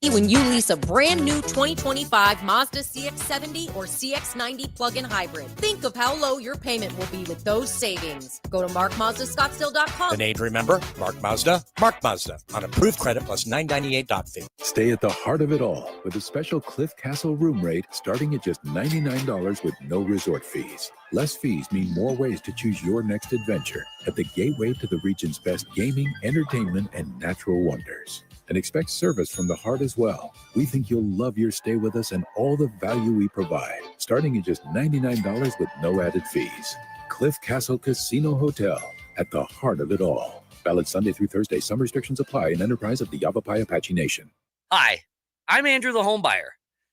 When you lease a brand new 2025 Mazda CX-70 or CX-90 plug-in hybrid, think of how low your payment will be with those savings. Go to markmazdascottsdale.com. The name to remember, Mark Mazda, Mark Mazda, on approved credit plus $998 fee. Stay at the heart of it all with a special Cliff Castle room rate starting at just $99 with no resort fees. Less fees mean more ways to choose your next adventure at the gateway to the region's best gaming, entertainment, and natural wonders. And expect service from the heart as well. We think you'll love your stay with us and all the value we provide, starting at just $99 with no added fees. Cliff Castle Casino Hotel, at the heart of it all. Valid Sunday through Thursday. Some restrictions apply. An enterprise of the Yavapai Apache Nation. Hi, I'm Andrew the Homebuyer.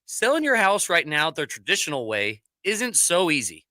Selling your house right now the traditional way isn't so easy.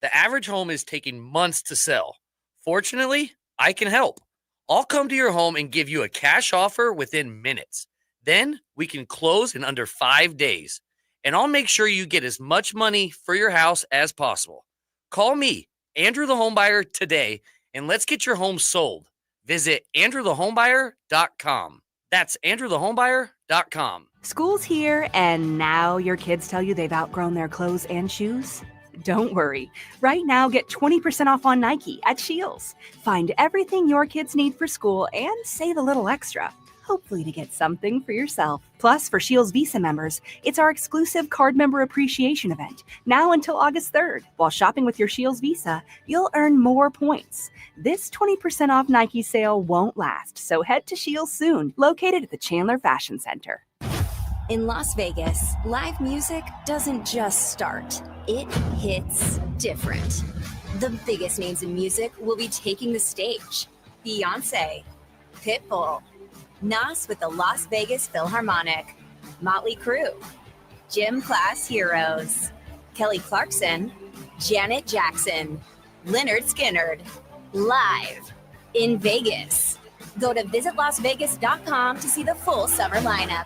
The average home is taking months to sell. Fortunately, I can help. I'll come to your home and give you a cash offer within minutes. Then we can close in under 5 days. And I'll make sure you get as much money for your house as possible. Call me, Andrew the Homebuyer, today, and let's get your home sold. Visit andrewthehomebuyer.com. That's andrewthehomebuyer.com. School's here, and now your kids tell you they've outgrown their clothes and shoes? Don't worry. Right now, get 20% off on Nike at Scheels. Find everything your kids need for school and save a little extra, hopefully to get something for yourself. Plus, for Scheels Visa members, it's our exclusive card member appreciation event, now until August 3rd. While shopping with your Scheels Visa, you'll earn more points. This 20% off Nike sale won't last, so head to Scheels soon, located at the Chandler Fashion Center. In Las Vegas, live music doesn't just start. It hits different. The biggest names in music will be taking the stage. Beyoncé, Pitbull, Nas with the Las Vegas Philharmonic, Motley Crue, Gym Class Heroes, Kelly Clarkson, Janet Jackson, Lynyrd Skynyrd, live in Vegas. Go to visitlasvegas.com to see the full summer lineup.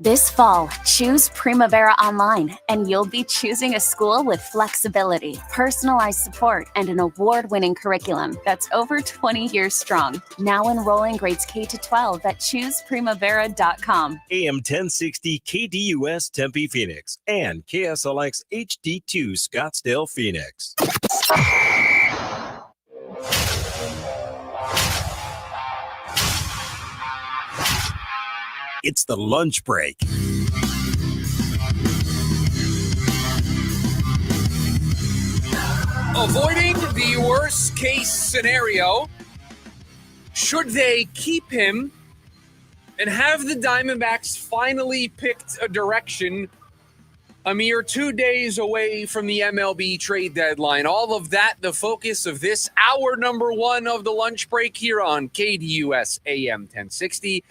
This fall, choose Primavera Online, and you'll be choosing a school with flexibility, personalized support, and an award-winning curriculum that's over 20 years strong. Now enrolling grades K to 12 at chooseprimavera.com. AM 1060 KDUS Tempe Phoenix and KSLX HD2 Scottsdale Phoenix. It's the lunch break. Avoiding the worst case scenario, should they keep him and have the Diamondbacks finally picked a direction a mere 2 days away from the MLB trade deadline? All of that, the focus of this hour number one of the lunch break here on KDUS AM 1060.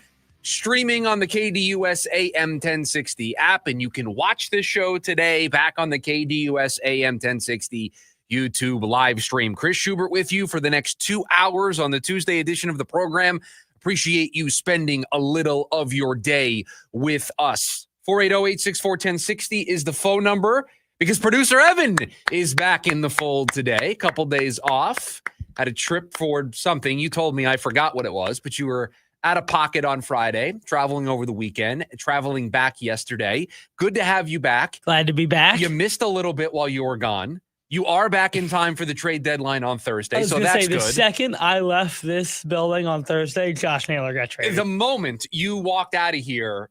Streaming on the KDUS AM 1060 app, and you can watch this show today back on the KDUS AM 1060 YouTube live stream. Chris Schubert with you for the next 2 hours on the Tuesday edition of the program. Appreciate you spending a little of your day with us. 480-864-1060 is the phone number because producer Evan is back in the fold today. A couple days off. Had a trip for something. You told me, I forgot what it was, but you were out of pocket on Friday, traveling over the weekend, traveling back yesterday. Good to have you back. Glad to be back. You missed a little bit while you were gone. You are back in time for the trade deadline on Thursday, so that's good. The second I left this building on Thursday, Josh Naylor got traded. The moment you walked out of here,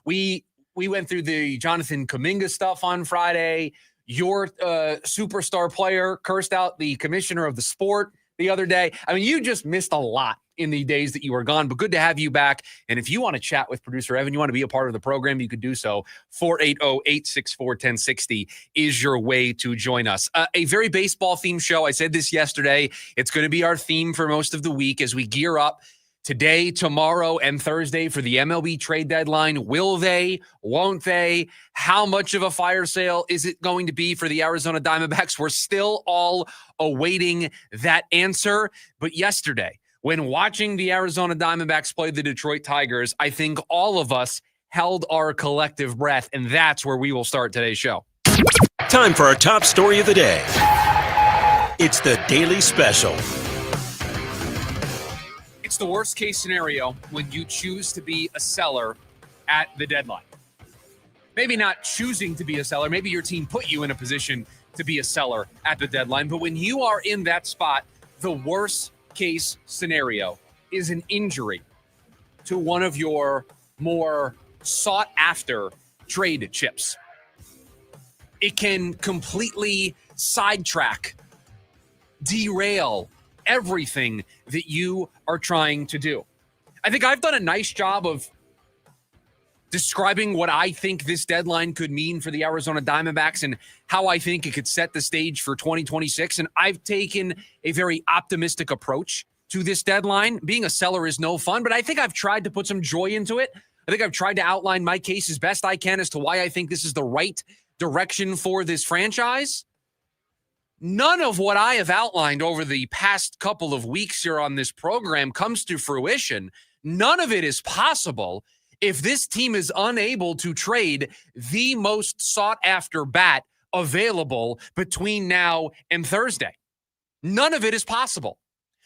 we went through the Jonathan Kuminga stuff on Friday. Your superstar player cursed out the commissioner of the sport the other day. I mean, you just missed a lot in the days that you were gone, but good to have you back. And if you want to chat with producer Evan, you want to be a part of the program, you could do so. 480-864-1060 is your way to join us. A very baseball themed show. I said this yesterday. It's going to be our theme for most of the week as we gear up today, tomorrow, and Thursday for the MLB trade deadline. Will they? Won't they? How much of a fire sale is it going to be for the Arizona Diamondbacks? We're still all awaiting that answer. But yesterday, when watching the Arizona Diamondbacks play the Detroit Tigers, I think all of us held our collective breath, and that's where we will start today's show. Time for our top story of the day. It's the Daily Special. It's the worst case scenario when you choose to be a seller at the deadline. Maybe not choosing to be a seller. Maybe your team put you in a position to be a seller at the deadline. But when you are in that spot, the worst case scenario is an injury to one of your more sought after trade chips. It can completely sidetrack, derail everything that you are trying to do. I think I've done a nice job of describing what I think this deadline could mean for the Arizona Diamondbacks and how I think it could set the stage for 2026. And I've taken a very optimistic approach to this deadline. Being a seller is no fun, but I think I've tried to put some joy into it. I think I've tried to outline my case as best I can as to why I think this is the right direction for this franchise. None of what I have outlined over the past couple of weeks here on this program comes to fruition. None of it is possible if this team is unable to trade the most sought-after bat available between now and Thursday. None of it is possible.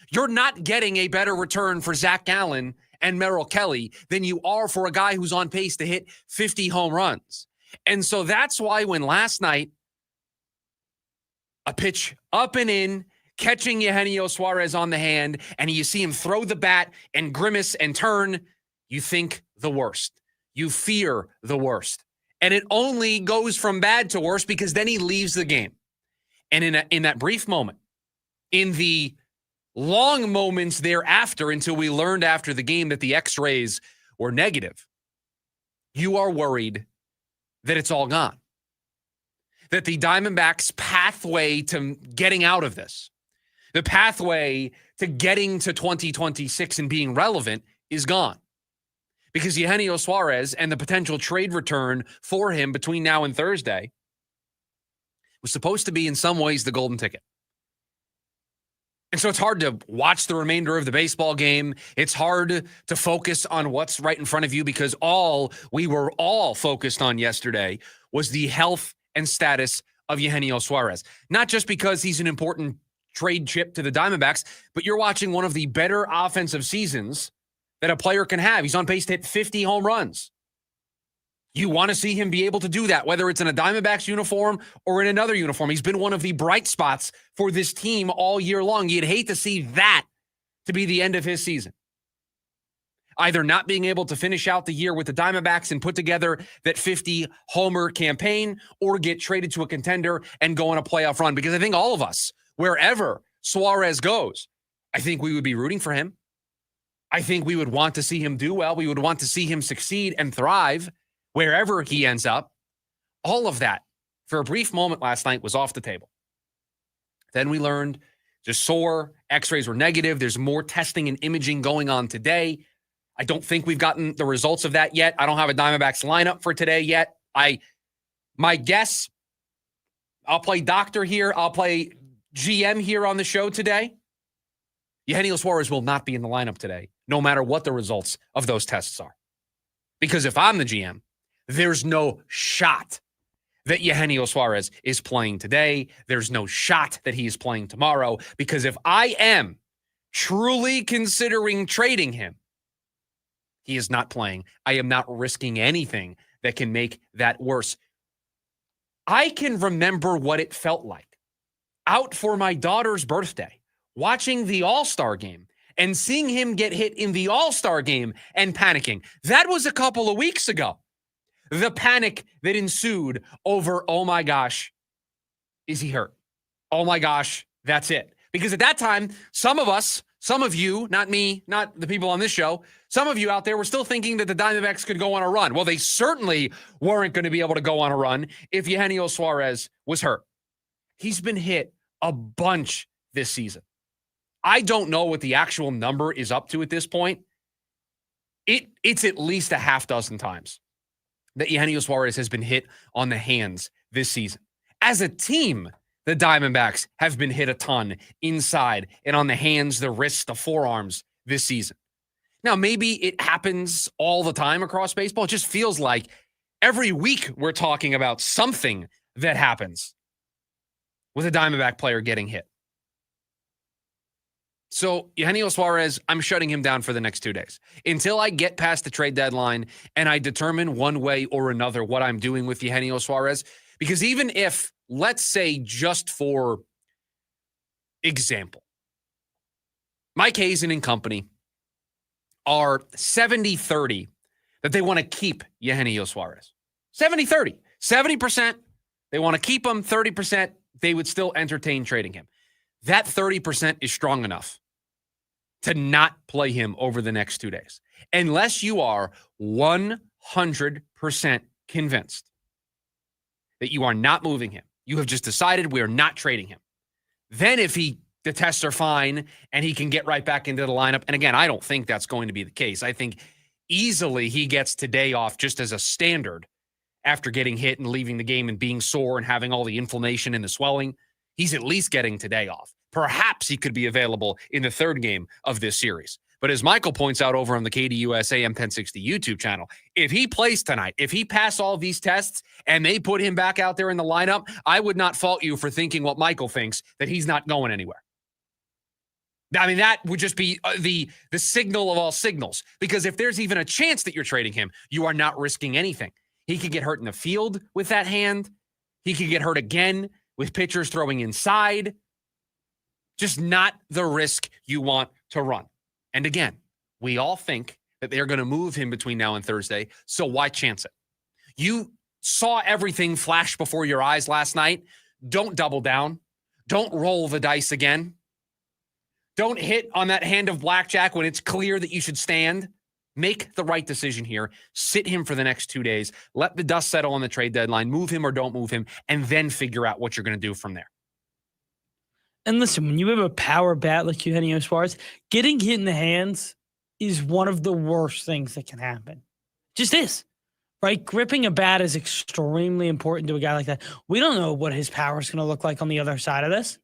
You're not getting a better return for Zach Gallen and Merrill Kelly than you are for a guy who's on pace to hit 50 home runs. And so that's why when last night, a pitch up and in, catching Eugenio Suarez on the hand, and you see him throw the bat and grimace and turn, you think the worst. You fear the worst. And it only goes from bad to worse because then he leaves the game. And in that brief moment, in the long moments thereafter, until we learned after the game that the X-rays were negative, you are worried that it's all gone. That the Diamondbacks' pathway to getting out of this, the pathway to getting to 2026 and being relevant is gone. Because Eugenio Suarez and the potential trade return for him between now and Thursday was supposed to be in some ways the golden ticket. And so it's hard to watch the remainder of the baseball game. It's hard to focus on what's right in front of you because all we were all focused on yesterday was the health and status of Eugenio Suarez. Not just because he's an important trade chip to the Diamondbacks, but you're watching one of the better offensive seasons that a player can have. He's on pace to hit 50 home runs. You want to see him be able to do that, whether it's in a Diamondbacks uniform or in another uniform. He's been one of the bright spots for this team all year long. You'd hate to see that to be the end of his season. Either not being able to finish out the year with the Diamondbacks and put together that 50-homer campaign, or get traded to a contender and go on a playoff run. Because I think all of us, wherever Suarez goes, I think we would be rooting for him. I think we would want to see him do well. We would want to see him succeed and thrive wherever he ends up. All of that, for a brief moment last night, was off the table. Then we learned just sore, X-rays were negative. There's more testing and imaging going on today. I don't think we've gotten the results of that yet. I don't have a Diamondbacks lineup for today yet. My guess, I'll play doctor here. I'll play GM here on the show today. Eugenio Suarez will not be in the lineup today, no matter what the results of those tests are. Because if I'm the GM, there's no shot that Eugenio Suarez is playing today. There's no shot that he is playing tomorrow. Because if I am truly considering trading him, he is not playing. I am not risking anything that can make that worse. I can remember what it felt like out for my daughter's birthday, watching the All-Star game and seeing him get hit in the All-Star game and panicking. That was a couple of weeks ago. The panic that ensued over, oh my gosh, is he hurt? Oh my gosh, that's it. Because at that time, some of us, some of you, not me, not the people on this show, some of you out there were still thinking that the Diamondbacks could go on a run. Well, they certainly weren't going to be able to go on a run if Eugenio Suarez was hurt. He's been hit a bunch this season. I don't know what the actual number is up to at this point. It's at least a half dozen times that Eugenio Suarez has been hit on the hands this season. As a team, the Diamondbacks have been hit a ton inside and on the hands, the wrists, the forearms this season. Now, maybe it happens all the time across baseball. It just feels like every week we're talking about something that happens with a Diamondback player getting hit. So Eugenio Suarez, I'm shutting him down for the next 2 days until I get past the trade deadline and I determine one way or another what I'm doing with Eugenio Suarez. Because even if, let's say, just for example, Mike Hazen and company are 70-30 that they want to keep Eugenio Suarez. 70-30. 70%, they want to keep him. 30%, they would still entertain trading him. That 30% is strong enough to not play him over the next 2 days. Unless you are 100% convinced that you are not moving him. You have just decided we are not trading him. Then if the tests are fine and he can get right back into the lineup. And again, I don't think that's going to be the case. I think easily he gets today off just as a standard after getting hit and leaving the game and being sore and having all the inflammation and the swelling. He's at least getting today off. Perhaps he could be available in the third game of this series. But as Michael points out over on the KDUS AM 1060 YouTube channel, if he plays tonight, if he passes all these tests and they put him back out there in the lineup, I would not fault you for thinking what Michael thinks, that he's not going anywhere. I mean, that would just be the signal of all signals. Because if there's even a chance that you're trading him, you are not risking anything. He could get hurt in the field with that hand. He could get hurt again with pitchers throwing inside. Just not the risk you want to run. And again, we all think that they're going to move him between now and Thursday, so why chance it? You saw everything flash before your eyes last night. Don't double down. Don't roll the dice again. Don't hit on that hand of blackjack when it's clear that you should stand. Make the right decision here. Sit him for the next 2 days. Let the dust settle on the trade deadline. Move him or don't move him, and then figure out what you're going to do from there. And listen, when you have a power bat like Eugenio Suarez, getting hit in the hands is one of the worst things that can happen. Just is, right? Gripping a bat is extremely important to a guy like that. We don't know what his power is going to look like on the other side of this.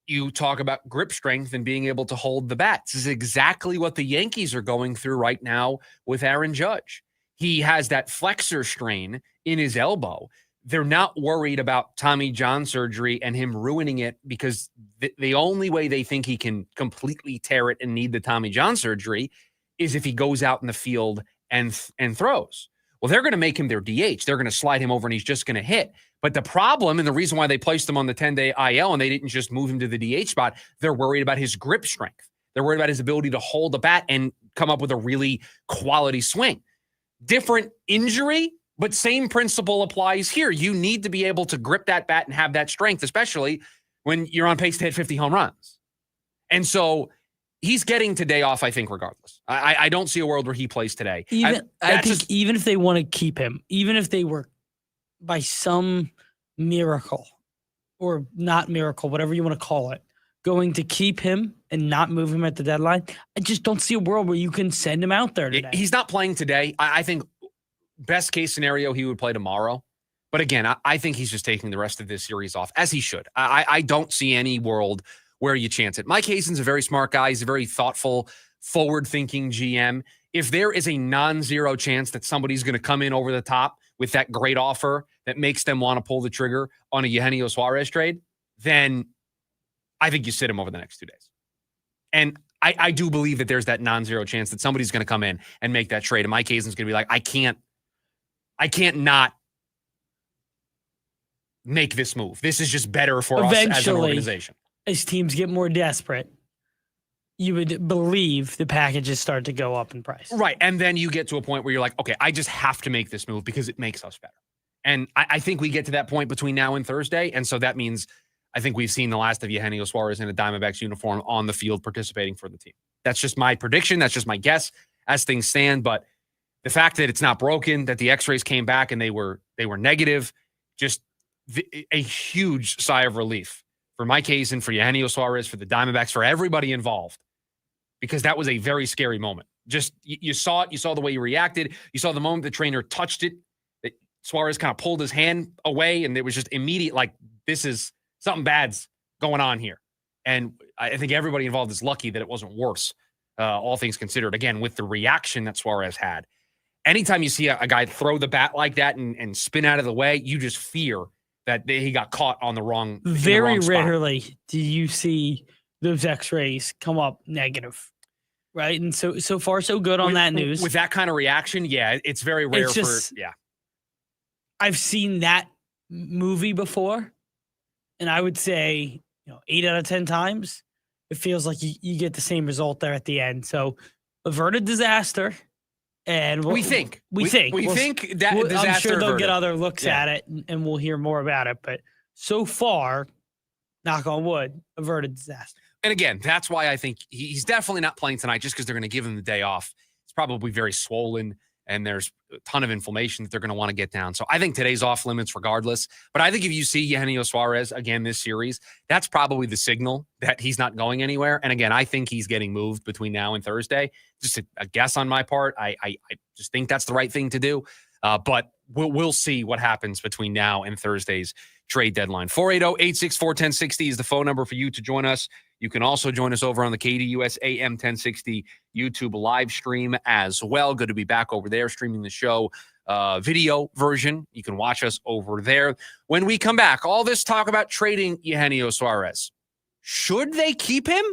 You talk about grip strength and being able to hold the bat. This is exactly what the Yankees are going through right now with Aaron Judge. He has that flexor strain in his elbow. They're not worried about Tommy John surgery and him ruining it because the only way they think he can completely tear it and need the Tommy John surgery is if he goes out in the field and throws. Well, they're going to make him their DH. They're going to slide him over and he's just going to hit. But the problem and the reason why they placed him on the 10-day IL and they didn't just move him to the DH spot, they're worried about his grip strength. They're worried about his ability to hold the bat and come up with a really quality swing. Different injury, but same principle applies here. You need to be able to grip that bat and have that strength, especially when you're on pace to hit 50 home runs. And so he's getting today off, I think, regardless. I don't see a world where he plays today. I think even if they want to keep him, even if they were by some miracle or not miracle, whatever you want to call it, going to keep him and not move him at the deadline, I just don't see a world where you can send him out there today. He's not playing today. I think best case scenario, he would play tomorrow. But again, I think he's just taking the rest of this series off, as he should. I don't see any world where you chance it. Mike Hazen's a very smart guy. He's a very thoughtful, forward-thinking GM. If there is a non-zero chance that somebody's going to come in over the top with that great offer that makes them want to pull the trigger on a Eugenio Suarez trade, then I think you sit him over the next 2 days. And I do believe that there's that non-zero chance that somebody's going to come in and make that trade. And Mike Hazen's going to be like, I can't not make this move. This is just better for us as an organization. As teams get more desperate, you would believe the packages start to go up in price. Right. And then you get to a point where you're like, okay, I just have to make this move because it makes us better. And I think we get to that point between now and Thursday. And so that means I think we've seen the last of Eugenio Suarez in a Diamondbacks uniform on the field participating for the team. That's just my prediction. That's just my guess as things stand. But the fact that it's not broken, that the x-rays came back and they were negative, just a huge sigh of relief for Mike Hazen, for Eugenio Suarez, for the Diamondbacks, for everybody involved, because that was a very scary moment. Just you saw it. You saw the way he reacted. You saw the moment the trainer touched it, that Suarez kind of pulled his hand away, and it was just immediate, like, this is something bad's going on here. And I think everybody involved is lucky that it wasn't worse, all things considered, again, with the reaction that Suarez had. Anytime you see a guy throw the bat like that and spin out of the way, you just fear that he got caught on the wrong. Very rarely do you see those x-rays come up negative, right? And so far so good on that news. With that kind of reaction, yeah, it's very rare I've seen that movie before, and I would say 8 out of 10 times it feels like you get the same result there at the end. So averted disaster, and we think that disaster I'm sure they'll averted. get other looks at it, and we'll hear more about it. But so far, knock on wood, averted disaster. And again, that's why I think he's definitely not playing tonight, just because they're going to give him the day off. It's probably very swollen, and there's a ton of inflammation that they're going to want to get down. So I think today's off limits regardless. But I think if you see Eugenio Suarez again this series, that's probably the signal that he's not going anywhere. And again, I think he's getting moved between now and Thursday. Just a guess on my part. I just think that's the right thing to do. But we'll see what happens between now and Thursday's trade deadline. 480-864-1060 is the phone number for you to join us. You can also join us over on the KDUS AM 1060 YouTube live stream as well. Good to be back over there streaming the show video version. You can watch us over there. When we come back, all this talk about trading Eugenio Suarez. Should they keep him?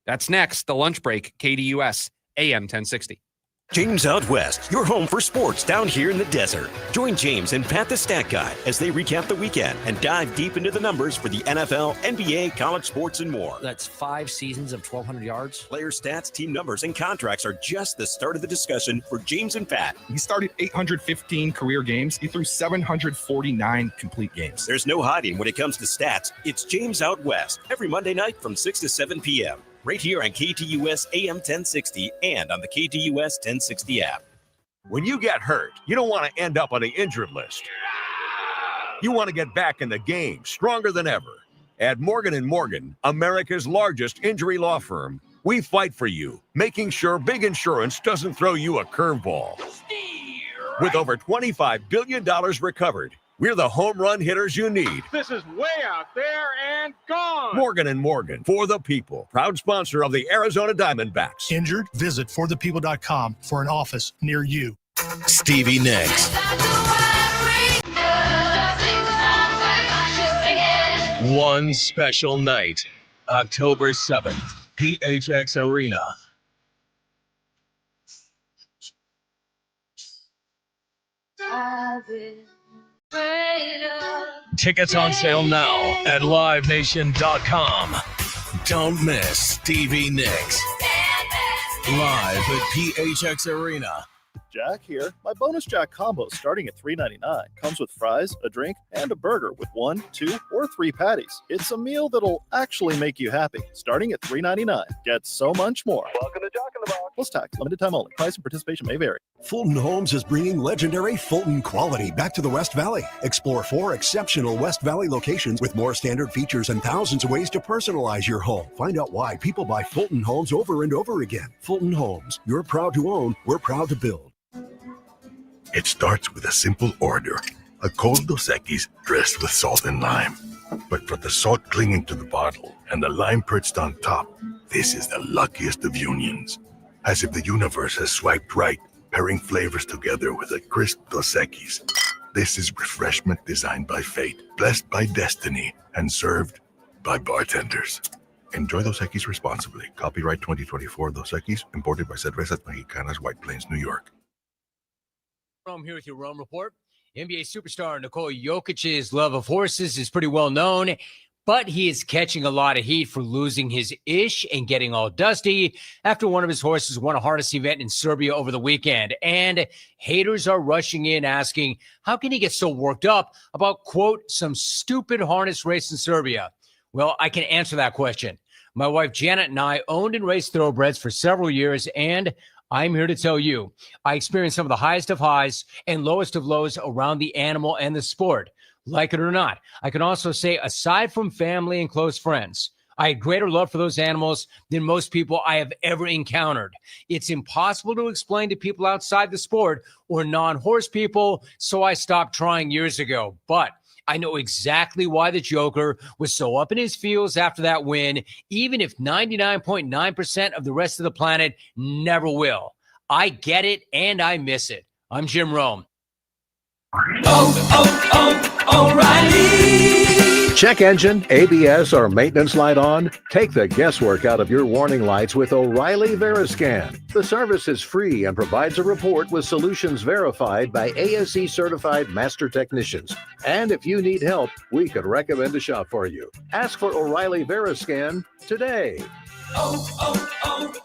That's next. The lunch break, KDUS AM 1060. James Out West, your home for sports down here in the desert. Join James and Pat the Stat Guy as they recap the weekend and dive deep into the numbers for the NFL, NBA, college sports, and more. That's 5 seasons of 1,200 yards. Player stats, team numbers, and contracts are just the start of the discussion for James and Pat. He started 815 career games. He threw 749 complete games. There's no hiding when it comes to stats. It's James Out West every Monday night from 6 to 7 p.m. right here on KTUS AM 1060 and on the KTUS 1060 app. When you get hurt, you don't want to end up on the injured list. You want to get back in the game stronger than ever. At Morgan & Morgan, America's largest injury law firm, we fight for you, making sure big insurance doesn't throw you a curveball. With over $25 billion recovered, we're the home run hitters you need. This is way out there and gone. Morgan & Morgan, for the people. Proud sponsor of the Arizona Diamondbacks. Injured? Visit forthepeople.com for an office near you. Stevie Nicks. One special night, October 7th, PHX Arena. Tickets on sale now at livenation.com. Don't miss Stevie Nicks live at PHX Arena. Jack here. My bonus Jack combo starting at $3.99 comes with fries, a drink, and a burger with 1, 2, or 3 patties. It's a meal that'll actually make you happy. Starting at $3.99. Get so much more. Welcome to Jack in the Box. Plus tax. Limited time only. Price and participation may vary. Fulton Homes is bringing legendary Fulton quality back to the West Valley. Explore 4 exceptional West Valley locations with more standard features and thousands of ways to personalize your home. Find out why people buy Fulton Homes over and over again. Fulton Homes. You're proud to own. We're proud to build. It starts with a simple order, a cold Dos Equis dressed with salt and lime. But for the salt clinging to the bottle and the lime perched on top, this is the luckiest of unions. As if the universe has swiped right, pairing flavors together with a crisp Dos Equis. This is refreshment designed by fate, blessed by destiny, and served by bartenders. Enjoy Dos Equis responsibly. Copyright 2024 Dos Equis, imported by Cervezas Mexicanas, White Plains, New York. Rome here with your Rome Report. NBA superstar Nikola Jokic's love of horses is pretty well known, but he is catching a lot of heat for losing his ish and getting all dusty after one of his horses won a harness event in Serbia over the weekend. And haters are rushing in asking, how can he get so worked up about, quote, some stupid harness race in Serbia? Well, I can answer that question. My wife Janet and I owned and raced thoroughbreds for several years, and I'm here to tell you, I experienced some of the highest of highs and lowest of lows around the animal and the sport. Like it or not, I can also say, aside from family and close friends, I had greater love for those animals than most people I have ever encountered. It's impossible to explain to people outside the sport or non-horse people, so I stopped trying years ago. But I know exactly why the Joker was so up in his feels after that win, even if 99.9% of the rest of the planet never will. I get it, and I miss it. I'm Jim Rome. O'Reilly. Check engine, ABS, or maintenance light on? Take the guesswork out of your warning lights with O'Reilly Veriscan. The service is free and provides a report with solutions verified by ASE certified master technicians. And if you need help, we could recommend a shop for you. Ask for O'Reilly Veriscan today. O'Reilly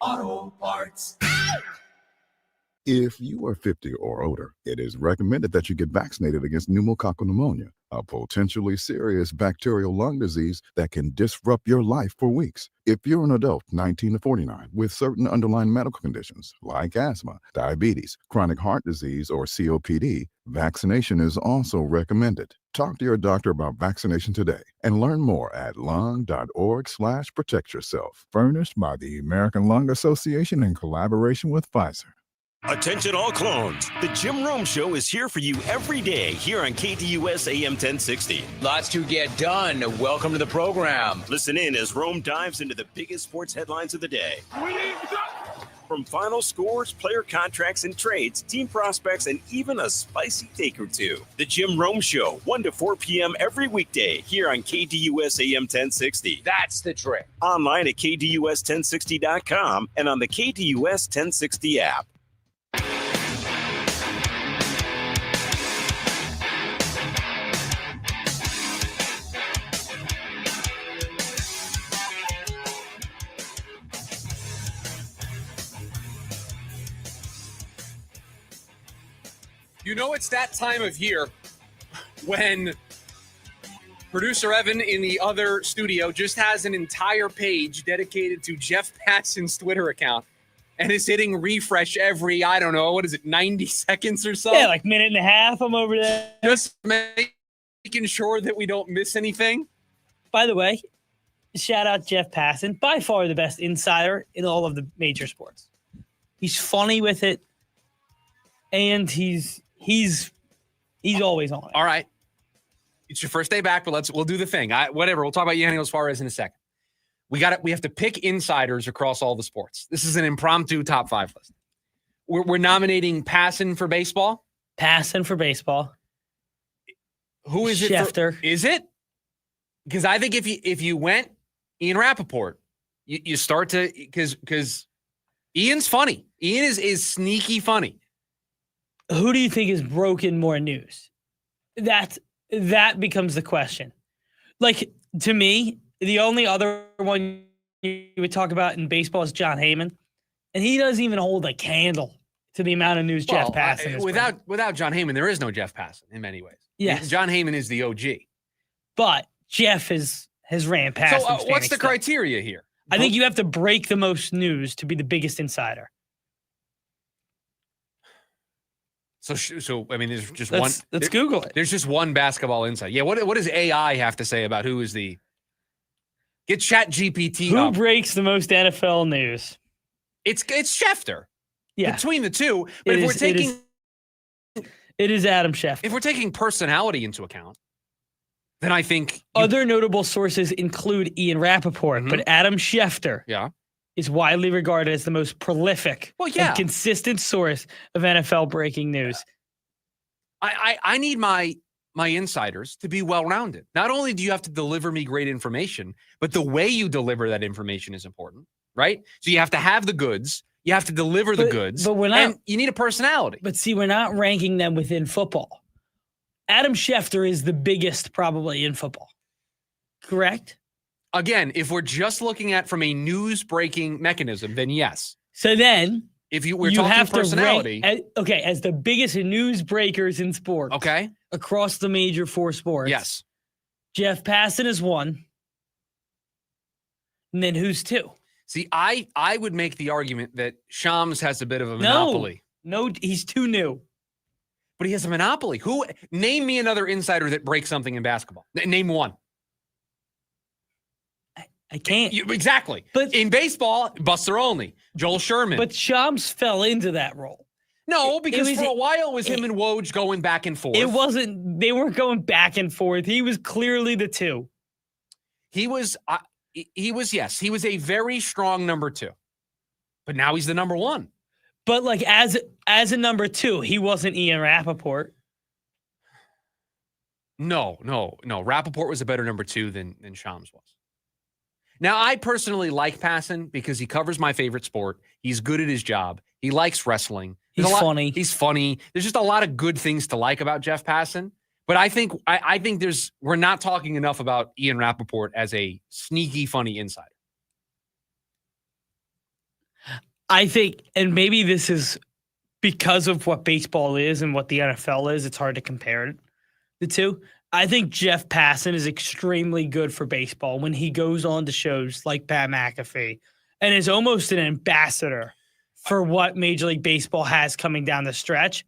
Auto Parts. If you are 50 or older, it is recommended that you get vaccinated against pneumococcal pneumonia, a potentially serious bacterial lung disease that can disrupt your life for weeks. If you're an adult 19 to 49 with certain underlying medical conditions like asthma, diabetes, chronic heart disease, or COPD, vaccination is also recommended. Talk to your doctor about vaccination today and learn more at lung.org/protect yourself. Furnished by the American Lung Association in collaboration with Pfizer. Attention all clones. The Jim Rome Show is here for you every day here on KDUS AM 1060. Lots to get done. Welcome to the program. Listen in as Rome dives into the biggest sports headlines of the day. From final scores, player contracts and trades, team prospects, and even a spicy take or two. The Jim Rome Show, 1 to 4 p.m. every weekday here on KDUS AM 1060. That's the trick. Online at KDUS1060.com and on the KDUS 1060 app. You know, it's that time of year when producer Evan in the other studio just has an entire page dedicated to Jeff Passan's Twitter account and is hitting refresh every, 90 seconds or so? Yeah, like minute and a half. I'm over there. Just making sure that we don't miss anything. By the way, shout out Jeff Passan, by far the best insider in all of the major sports. He's funny with it, and he's always on it. All right. It's your first day back, but we'll do the thing. Whatever. We'll talk about Eugenio Suarez in a second. We have to pick insiders across all the sports. This is an impromptu top 5 list. We're nominating Passan for baseball. Passan for baseball. Who is it? Schefter. Is it? Because I think if you went Ian Rappaport, you start to because Ian's funny. Ian is sneaky funny. Who do you think has broken more news? That becomes the question. Like, to me, the only other one you would talk about in baseball is John Heyman, and he doesn't even hold a candle to the amount of news Jeff Passan has brought. Without John Heyman, there is no Jeff Passan in many ways. Yes. John Heyman is the OG. But Jeff has ran past him. So what's the criteria here? I think you have to break the most news to be the biggest insider. So I mean, there's just one. Let's Google it. There's just one basketball insight. Yeah. What does AI have to say about who is the? Get ChatGPT. Who breaks the most NFL news? It's Schefter. Yeah. Between the two, but if we're taking, it is Adam Schefter. If we're taking personality into account, then I think other notable sources include Ian Rappaport, but Adam Schefter. Yeah. Is widely regarded as the most prolific and consistent source of NFL breaking news. I need my insiders to be well-rounded. Not only do you have to deliver me great information, but the way you deliver that information is important, right? So you have to have the goods, you have to deliver the goods, but and you need a personality. But see, we're not ranking them within football. Adam Schefter is the biggest probably in football, correct? Again, if we're just looking at from a news breaking mechanism, then yes. So then, if we're talking personality, as the biggest news breakers in sports, across the major 4 sports, yes, Jeff Passan is 1, and then who's 2? See, I would make the argument that Shams has a bit of a monopoly. No, he's too new, but he has a monopoly. Name me another insider that breaks something in basketball. Name one. I can't. Exactly. But in baseball, Buster Olney, Joel Sherman. But Shams fell into that role. No, because for a while it was him and Woj going back and forth. It wasn't. They weren't going back and forth. He was clearly the 2. He was. Yes. He was a very strong number 2. But now he's the number 1. But like as a number 2, he wasn't Ian Rappaport. No. Rappaport was a better number 2 than Shams was. Now, I personally like Passan because he covers my favorite sport. He's good at his job. He likes wrestling. He's funny. He's funny. There's just a lot of good things to like about Jeff Passan. But I think we're not talking enough about Ian Rappaport as a sneaky, funny insider. I think, and maybe this is because of what baseball is and what the NFL is, it's hard to compare the two. I think Jeff Passan is extremely good for baseball when he goes on to shows like Pat McAfee and is almost an ambassador for what Major League Baseball has coming down the stretch.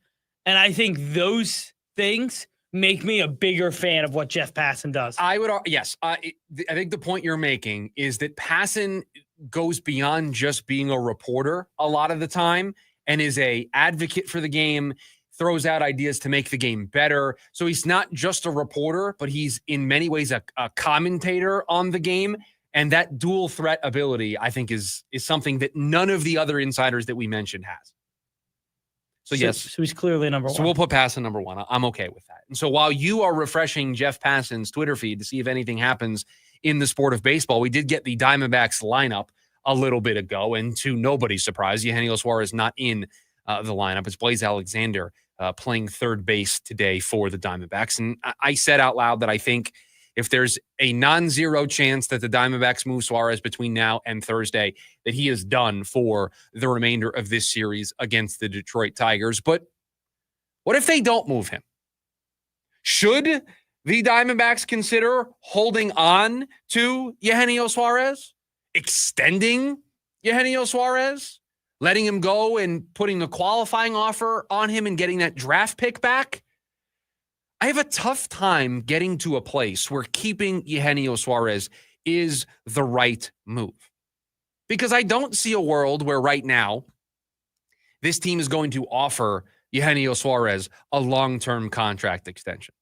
And I think those things make me a bigger fan of what Jeff Passan does. Yes. I think the point you're making is that Passan goes beyond just being a reporter a lot of the time and is a advocate for the game, throws out ideas to make the game better. So he's not just a reporter, but he's in many ways a commentator on the game. And that dual threat ability, I think, is something that none of the other insiders that we mentioned has. So yes. So he's clearly number 1. So we'll put Passan number 1. I'm okay with that. And so while you are refreshing Jeff Passan's Twitter feed to see if anything happens in the sport of baseball, we did get the Diamondbacks lineup a little bit ago. And to nobody's surprise, Eugenio Suarez not in the lineup. It's Blaze Alexander playing third base today for the Diamondbacks. And I said out loud that I think if there's a non-zero chance that the Diamondbacks move Suarez between now and Thursday, that he is done for the remainder of this series against the Detroit Tigers. But what if they don't move him? Should the Diamondbacks consider holding on to Eugenio Suarez, extending Eugenio Suarez, letting him go and putting a qualifying offer on him and getting that draft pick back? I have a tough time getting to a place where keeping Eugenio Suarez is the right move. Because I don't see a world where right now this team is going to offer Eugenio Suarez a long-term contract extension.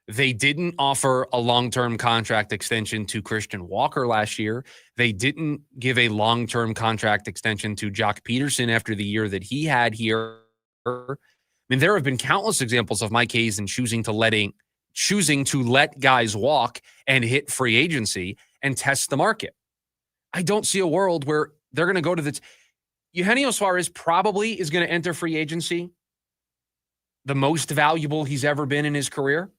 They didn't offer a long-term contract extension to Christian Walker last year. They didn't give a long-term contract extension to Jock Peterson after the year that he had here. I mean, there have been countless examples of Mike Hazen choosing to let guys walk and hit free agency and test the market. I don't see a world where they're going to go to the Eugenio Suarez probably is going to enter free agency the most valuable he's ever been in his career.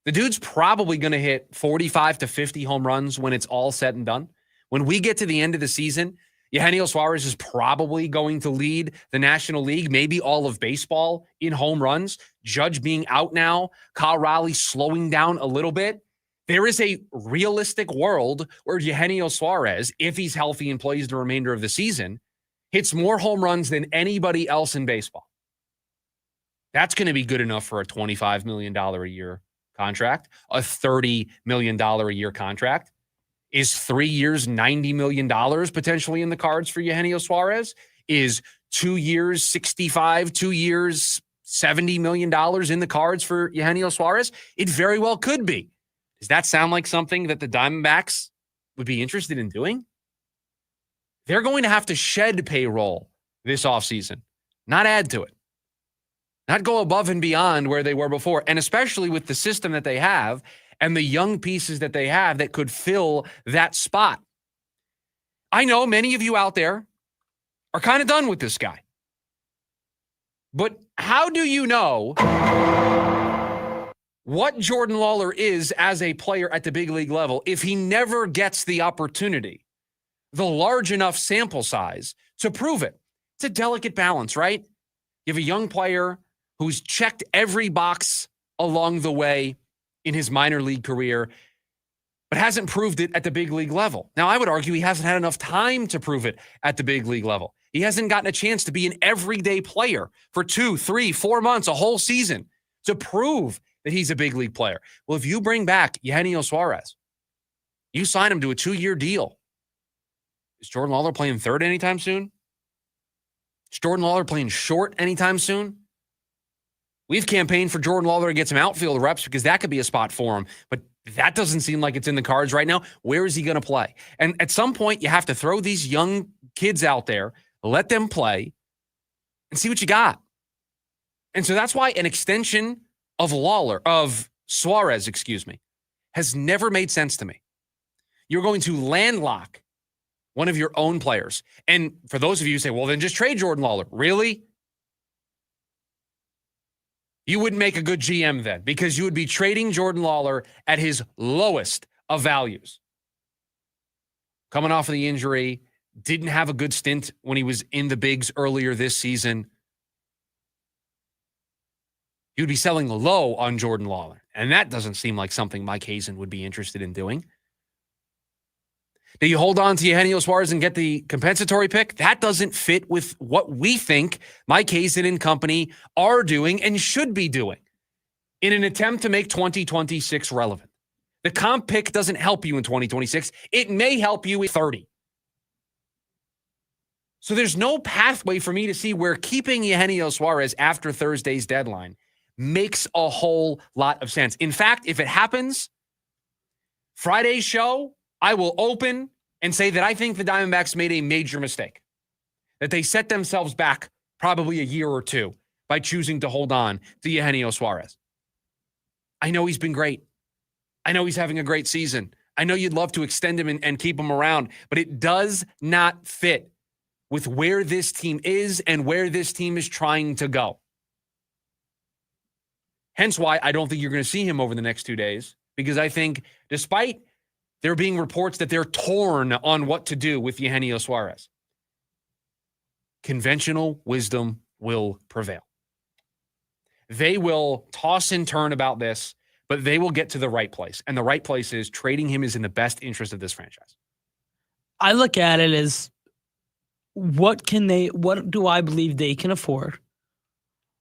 The dude's probably going to hit 45 to 50 home runs when it's all said and done. When we get to the end of the season, Eugenio Suarez is probably going to lead the National League, maybe all of baseball in home runs. Judge being out now, Kyle Raleigh slowing down a little bit. There is a realistic world where Eugenio Suarez, if he's healthy and plays the remainder of the season, hits more home runs than anybody else in baseball. That's going to be good enough for a $25 million a year contract, a $30 million a year contract. Is 3 years, $90 million potentially in the cards for Eugenio Suarez? Is 2 years, 65, 2 years, $70 million in the cards for Eugenio Suarez? It very well could be. Does that sound like something that the Diamondbacks would be interested in doing? They're going to have to shed payroll this offseason, not add to it. Not go above and beyond where they were before, and especially with the system that they have and the young pieces that they have that could fill that spot. I know many of you out there are kind of done with this guy. But how do you know what Jordan Lawler is as a player at the big league level if he never gets the opportunity, the large enough sample size to prove it? It's a delicate balance, right? You have a young player who's checked every box along the way in his minor league career, but hasn't proved it at the big league level. Now, I would argue he hasn't had enough time to prove it at the big league level. He hasn't gotten a chance to be an everyday player for 2, 3, 4 months, a whole season to prove that he's a big league player. Well, if you bring back Eugenio Suarez, you sign him to a 2-year deal. Is Jordan Lawler playing third anytime soon? Is Jordan Lawler playing short anytime soon? We've campaigned for Jordan Lawler to get some outfield reps because that could be a spot for him, but that doesn't seem like it's in the cards right now. Where is he going to play? And at some point, you have to throw these young kids out there, let them play, and see what you got. And so that's why an extension of Suarez, has never made sense to me. You're going to landlock one of your own players. And for those of you who say, well, then just trade Jordan Lawler. Really? You wouldn't make a good GM then, because you would be trading Jordan Lawler at his lowest of values. Coming off of the injury, didn't have a good stint when he was in the bigs earlier this season. You'd be selling low on Jordan Lawler. And that doesn't seem like something Mike Hazen would be interested in doing. Do you hold on to Eugenio Suarez and get the compensatory pick? That doesn't fit with what we think Mike Hazen and company are doing and should be doing in an attempt to make 2026 relevant. The comp pick doesn't help you in 2026. It may help you in 30. So there's no pathway for me to see where keeping Eugenio Suarez after Thursday's deadline makes a whole lot of sense. In fact, if it happens, Friday's show, I will open and say that I think the Diamondbacks made a major mistake, that they set themselves back probably a year or two by choosing to hold on to Eugenio Suarez. I know he's been great. I know he's having a great season. I know you'd love to extend him and keep him around, but it does not fit with where this team is and where this team is trying to go. Hence why I don't think you're going to see him over the next 2 days, because I think despite there being reports that they're torn on what to do with Eugenio Suarez, conventional wisdom will prevail. They will toss and turn about this, but they will get to the right place. And the right place is trading him is in the best interest of this franchise. I look at it as what do I believe they can afford?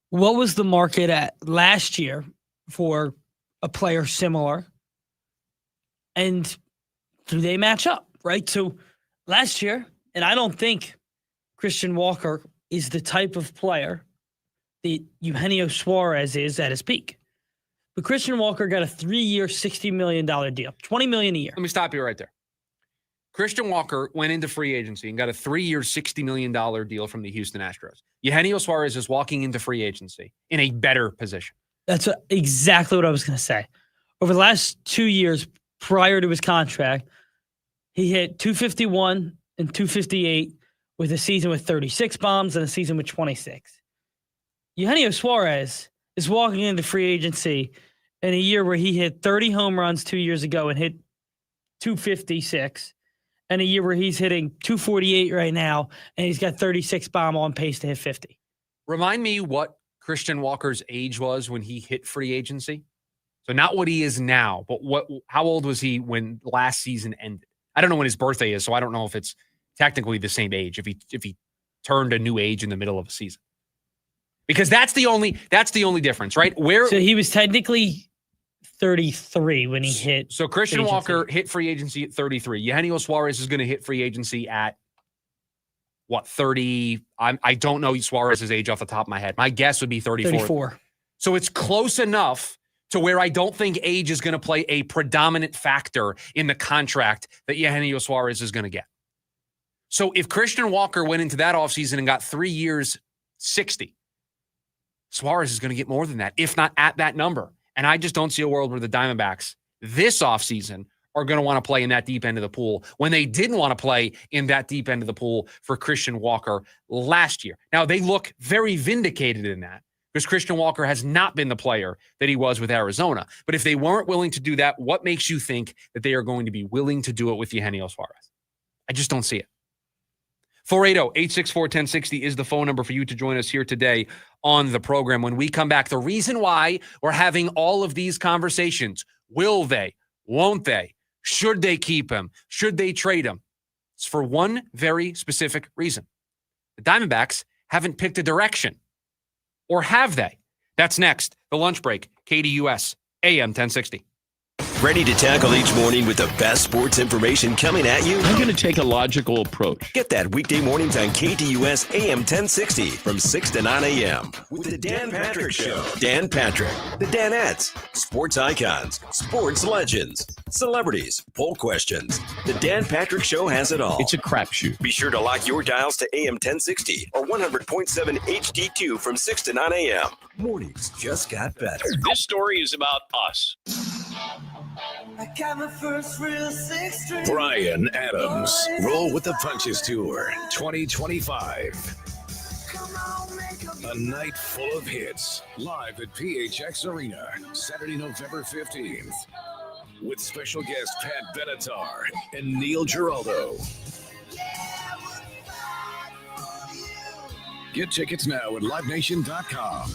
What was the market at last year for a player similar? And do they match up, right? So last year, and I don't think Christian Walker is the type of player that Eugenio Suarez is at his peak. But Christian Walker got a 3-year, $60 million deal, $20 million a year. Let me stop you right there. Christian Walker went into free agency and got a 3-year, $60 million deal from the Houston Astros. Eugenio Suarez is walking into free agency in a better position. That's exactly what I was going to say. Over the last 2 years prior to his contract, he hit 251 and 258 with a season with 36 bombs and a season with 26. Eugenio Suarez is walking into free agency in a year where he hit 30 home runs 2 years ago and hit 256, and a year where he's hitting 248 right now, and he's got 36 bomb on pace to hit 50. Remind me what Christian Walker's age was when he hit free agency. So not what he is now, but how old was he when last season ended? I don't know when his birthday is, so I don't know if it's technically the same age if he turned a new age in the middle of a season. Because that's the only difference, right? So he was technically 33 when he hit. So Christian Walker hit free agency at 33. Eugenio Suarez is going to hit free agency at what, 30? I don't know Suarez's age off the top of my head. My guess would be 34. So it's close enough to where I don't think age is going to play a predominant factor in the contract that Eugenio Suarez is going to get. So if Christian Walker went into that offseason and got 3 years, 60, Suarez is going to get more than that, if not at that number. And I just don't see a world where the Diamondbacks this offseason are going to want to play in that deep end of the pool when they didn't want to play in that deep end of the pool for Christian Walker last year. Now, they look very vindicated in that because Christian Walker has not been the player that he was with Arizona. But if they weren't willing to do that, what makes you think that they are going to be willing to do it with Eugenio Suarez? I just don't see it. 480-864-1060 is the phone number for you to join us here today on the program. When we come back, the reason why we're having all of these conversations, will they, won't they, should they keep him, should they trade him? It's for one very specific reason. The Diamondbacks haven't picked a direction. Or have they? That's next. The lunch break, KDUS, AM 1060. Ready to tackle each morning with the best sports information coming at you? I'm going to take a logical approach. Get that weekday mornings on KDUS AM 1060 from 6 to 9 a.m. with the Dan Patrick Show. Dan Patrick, the Danettes, sports icons, sports legends, celebrities, poll questions. The Dan Patrick Show has it all. It's a crapshoot. Be sure to lock your dials to AM 1060 or 100.7 HD2 from 6 to 9 a.m. Mornings just got better. This story is about us. I got my first real six string. Brian Adams, Roll with the Punches Tour 2025. A night full of hits, live at PHX Arena, Saturday, November 15th. With special guest Pat Benatar and Neil Giraldo. Get tickets now at livenation.com.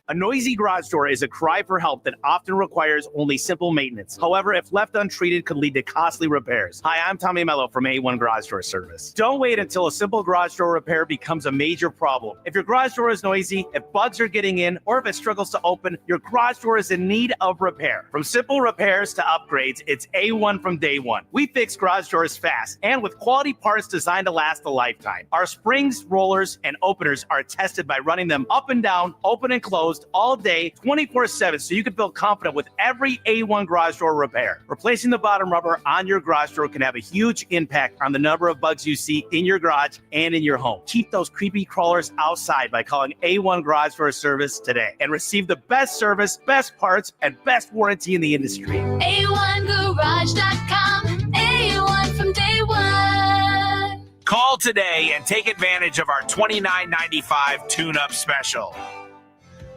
A noisy garage door is a cry for help that often requires only simple maintenance. However, if left untreated, could lead to costly repairs. Hi, I'm Tommy Mello from A1 Garage Door Service. Don't wait until a simple garage door repair becomes a major problem. If your garage door is noisy, if bugs are getting in, or if it struggles to open, your garage door is in need of repair. From simple repairs to upgrades, it's A1 from day one. We fix garage doors fast and with quality parts designed to last a lifetime. Our springs, rollers, and openers are tested by running them up and down, open and closed, all day, 24/7, so you can feel confident with every A1 garage door repair. Replacing the bottom rubber on your garage door can have a huge impact on the number of bugs you see in your garage and in your home. Keep those creepy crawlers outside by calling A1 Garage Door Service today and receive the best service, best parts, and best warranty in the industry. A1Garage.com, A1 from day one. Call today and take advantage of our $29.95 tune-up special.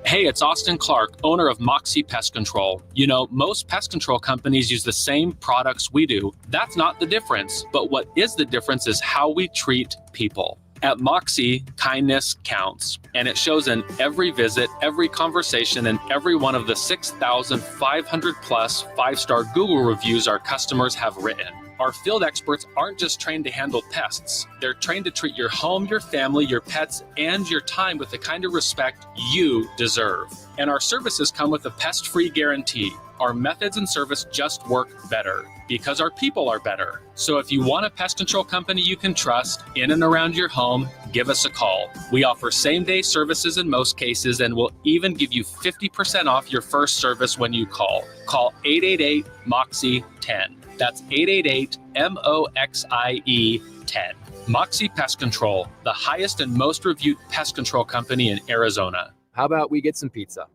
Hey, it's Austin Clark, owner of Moxie Pest Control. You know, most pest control companies use the same products we do. That's not the difference. But what is the difference is how we treat people. At Moxie, kindness counts. And it shows in every visit, every conversation, and every one of the 6,500 plus 5-star Google reviews our customers have written. Our field experts aren't just trained to handle pests. They're trained to treat your home, your family, your pets, and your time with the kind of respect you deserve. And our services come with a pest-free guarantee. Our methods and service just work better because our people are better. So if you want a pest control company you can trust in and around your home, give us a call. We offer same-day services in most cases, and we'll even give you 50% off your first service when you call. Call 888-MOXIE-10. That's 888-MOXIE-10. Moxie Pest Control, the highest and most reviewed pest control company in Arizona. How about we get some pizza?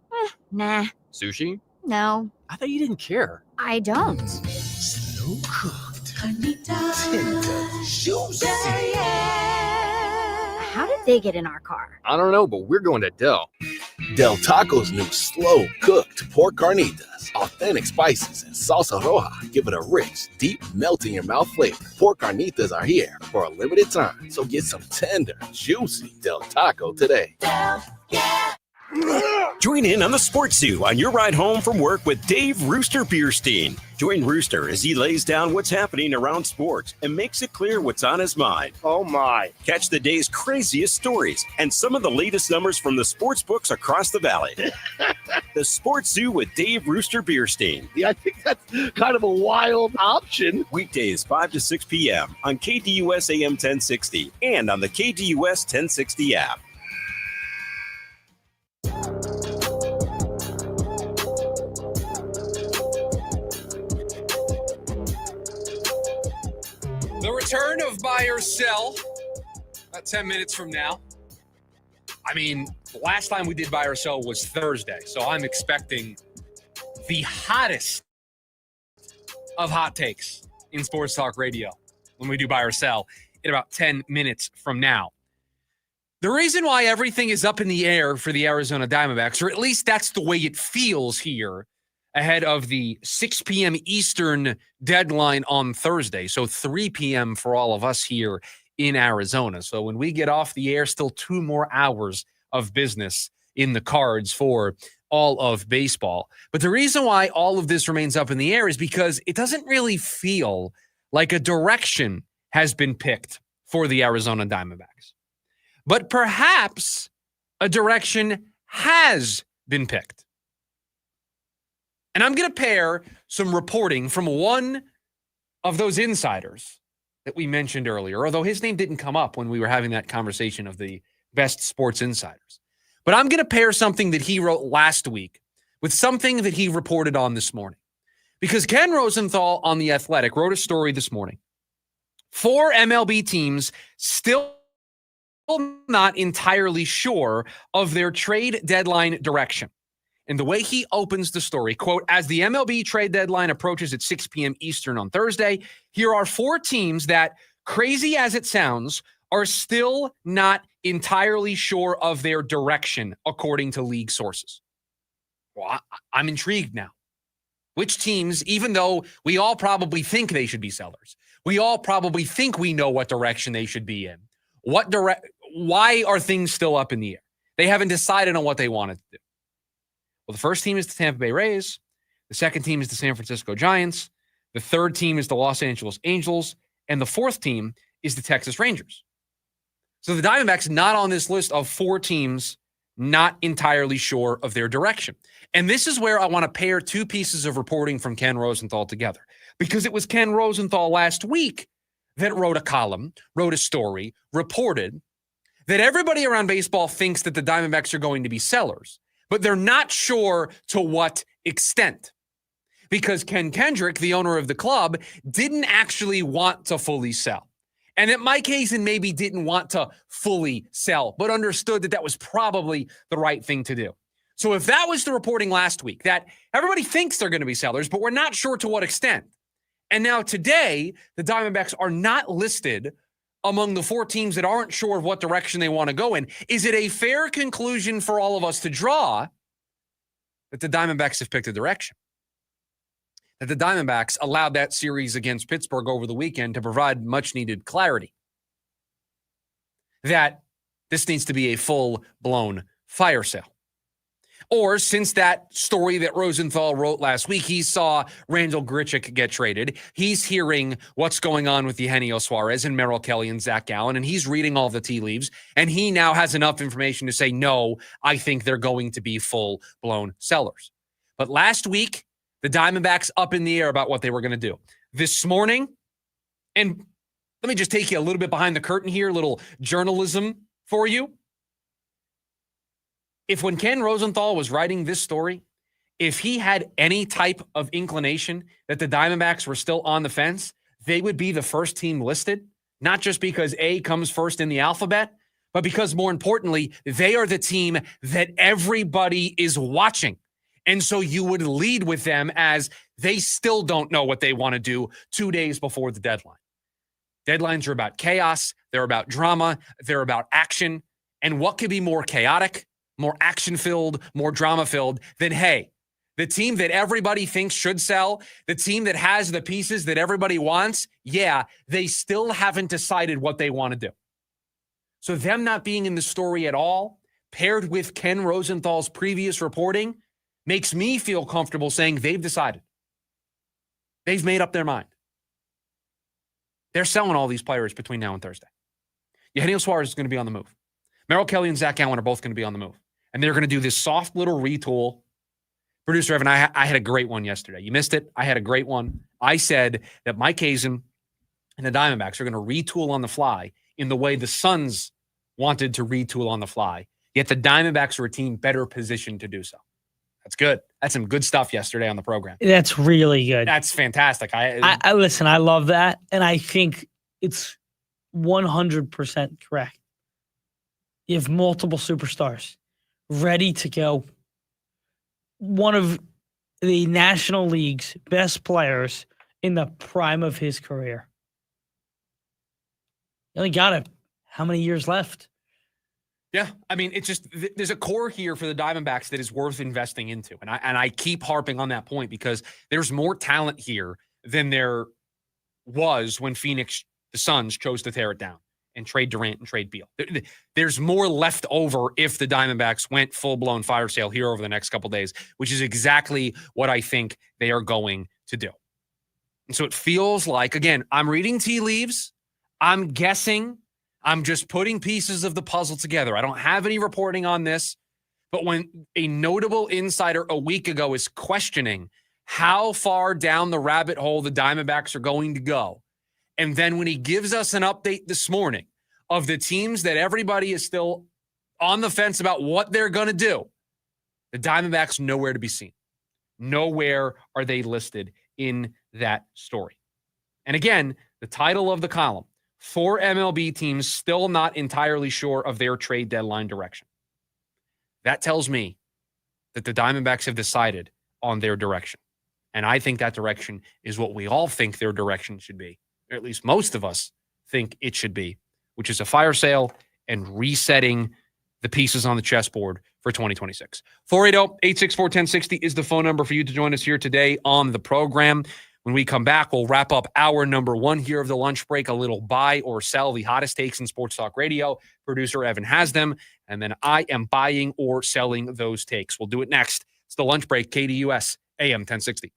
Nah. Sushi? No. I thought you didn't care. I don't. Slow cooked. Tender. Juicy. How did they get in our car? I don't know, but we're going to Del. Del Taco's new slow-cooked pork carnitas. Authentic spices and salsa roja give it a rich, deep, melt-in-your-mouth flavor. Pork carnitas are here for a limited time, so get some tender, juicy Del Taco today. Del, yeah. Join in on the Sports Zoo on your ride home from work with Dave Rooster Bierstein. Join Rooster as he lays down what's happening around sports and makes it clear what's on his mind. Oh my. Catch the day's craziest stories and some of the latest numbers from the sports books across the valley. The Sports Zoo with Dave Rooster Bierstein. Yeah, I think that's kind of a wild option. Weekdays 5 to 6 p.m. on KDUS AM 1060 and on the KDUS 1060 app. The return of buy or sell, about 10 minutes from now. I mean, the last time we did buy or sell was Thursday, so I'm expecting the hottest of hot takes in Sports Talk Radio when we do buy or sell in about 10 minutes from now. The reason why everything is up in the air for the Arizona Diamondbacks, or at least that's the way it feels here ahead of the 6 p.m. Eastern deadline on Thursday. So 3 p.m. for all of us here in Arizona. So when we get off the air, still 2 more hours of business in the cards for all of baseball. But the reason why all of this remains up in the air is because it doesn't really feel like a direction has been picked for the Arizona Diamondbacks. But perhaps a direction has been picked. And I'm going to pair some reporting from one of those insiders that we mentioned earlier, although his name didn't come up when we were having that conversation of the best sports insiders. But I'm going to pair something that he wrote last week with something that he reported on this morning. Because Ken Rosenthal on The Athletic wrote a story this morning. 4 MLB teams still not entirely sure of their trade deadline direction. And the way he opens the story, quote, as the MLB trade deadline approaches at 6 p.m. Eastern on Thursday, here are 4 teams that, crazy as it sounds, are still not entirely sure of their direction, according to league sources. Well, I'm intrigued now. Which teams, even though we all probably think they should be sellers, we all probably think we know what direction they should be in. Why are things still up in the air? They haven't decided on what they wanted to do. Well, the first team is the Tampa Bay Rays. The second team is the San Francisco Giants. The third team is the Los Angeles Angels. And the fourth team is the Texas Rangers. So the Diamondbacks not on this list of 4 teams not entirely sure of their direction. And this is where I want to pair 2 pieces of reporting from Ken Rosenthal together. Because it was Ken Rosenthal last week that wrote a column, wrote a story, reported that everybody around baseball thinks that the Diamondbacks are going to be sellers, but they're not sure to what extent. Because Ken Kendrick, the owner of the club, didn't actually want to fully sell. And that Mike Hazen maybe didn't want to fully sell, but understood that that was probably the right thing to do. So if that was the reporting last week, that everybody thinks they're going to be sellers, but we're not sure to what extent. And now today, the Diamondbacks are not listed among the 4 teams that aren't sure of what direction they want to go in. Is it a fair conclusion for all of us to draw that the Diamondbacks have picked a direction? That the Diamondbacks allowed that series against Pittsburgh over the weekend to provide much-needed clarity? That this needs to be a full-blown fire sale? Or since that story that Rosenthal wrote last week, he saw Randall Grichuk get traded. He's hearing what's going on with Eugenio Suarez and Merrill Kelly and Zach Gallen, and he's reading all the tea leaves, and he now has enough information to say, no, I think they're going to be full-blown sellers. But last week, the Diamondbacks up in the air about what they were going to do. This morning, and let me just take you a little bit behind the curtain here, a little journalism for you. If when Ken Rosenthal was writing this story, if he had any type of inclination that the Diamondbacks were still on the fence, they would be the first team listed, not just because A comes first in the alphabet, but because more importantly, they are the team that everybody is watching. And so you would lead with them as they still don't know what they want to do 2 days before the deadline. Deadlines are about chaos. They're about drama. They're about action. And what could be more chaotic, more action-filled, more drama-filled than, hey, the team that everybody thinks should sell, the team that has the pieces that everybody wants, yeah, they still haven't decided what they want to do. So them not being in the story at all, paired with Ken Rosenthal's previous reporting, makes me feel comfortable saying they've decided. They've made up their mind. They're selling all these players between now and Thursday. Eugenio Suarez is going to be on the move. Merrill Kelly and Zach Gallen are both going to be on the move. And they're going to do this soft little retool. Producer Evan, I had a great one yesterday. You missed it. I had a great one. I said that Mike Hazen and the Diamondbacks are going to retool on the fly in the way the Suns wanted to retool on the fly. Yet the Diamondbacks are a team better positioned to do so. That's good. That's some good stuff yesterday on the program. That's really good. That's fantastic. I listen, I love that. And I think it's 100% correct. You have multiple superstars ready to go. One of the National League's best players in the prime of his career. You only got how many years left? Yeah, I mean, it's just there's a core here for the Diamondbacks that is worth investing into. And I keep harping on that point because there's more talent here than there was when Phoenix, the Suns, chose to tear it down and trade Durant and trade Beal. There's more left over if the Diamondbacks went full-blown fire sale here over the next couple days, which is exactly what I think they are going to do. And so it feels like, again, I'm reading tea leaves. I'm guessing. I'm just putting pieces of the puzzle together. I don't have any reporting on this, but when a notable insider a week ago is questioning how far down the rabbit hole the Diamondbacks are going to go. And then when he gives us an update this morning of the teams that everybody is still on the fence about what they're going to do, the Diamondbacks nowhere to be seen. Nowhere are they listed in that story. And again, the title of the column, 4 MLB teams still not entirely sure of their trade deadline direction. That tells me that the Diamondbacks have decided on their direction. And I think that direction is what we all think their direction should be, or at least most of us think it should be, which is a fire sale and resetting the pieces on the chessboard for 2026. 480-864-1060 is the phone number for you to join us here today on the program. When we come back, we'll wrap up hour number 1 here of the lunch break, a little buy or sell, the hottest takes in sports talk radio. Producer Evan has them, and then I am buying or selling those takes. We'll do it next. It's the lunch break, KDUS AM 1060.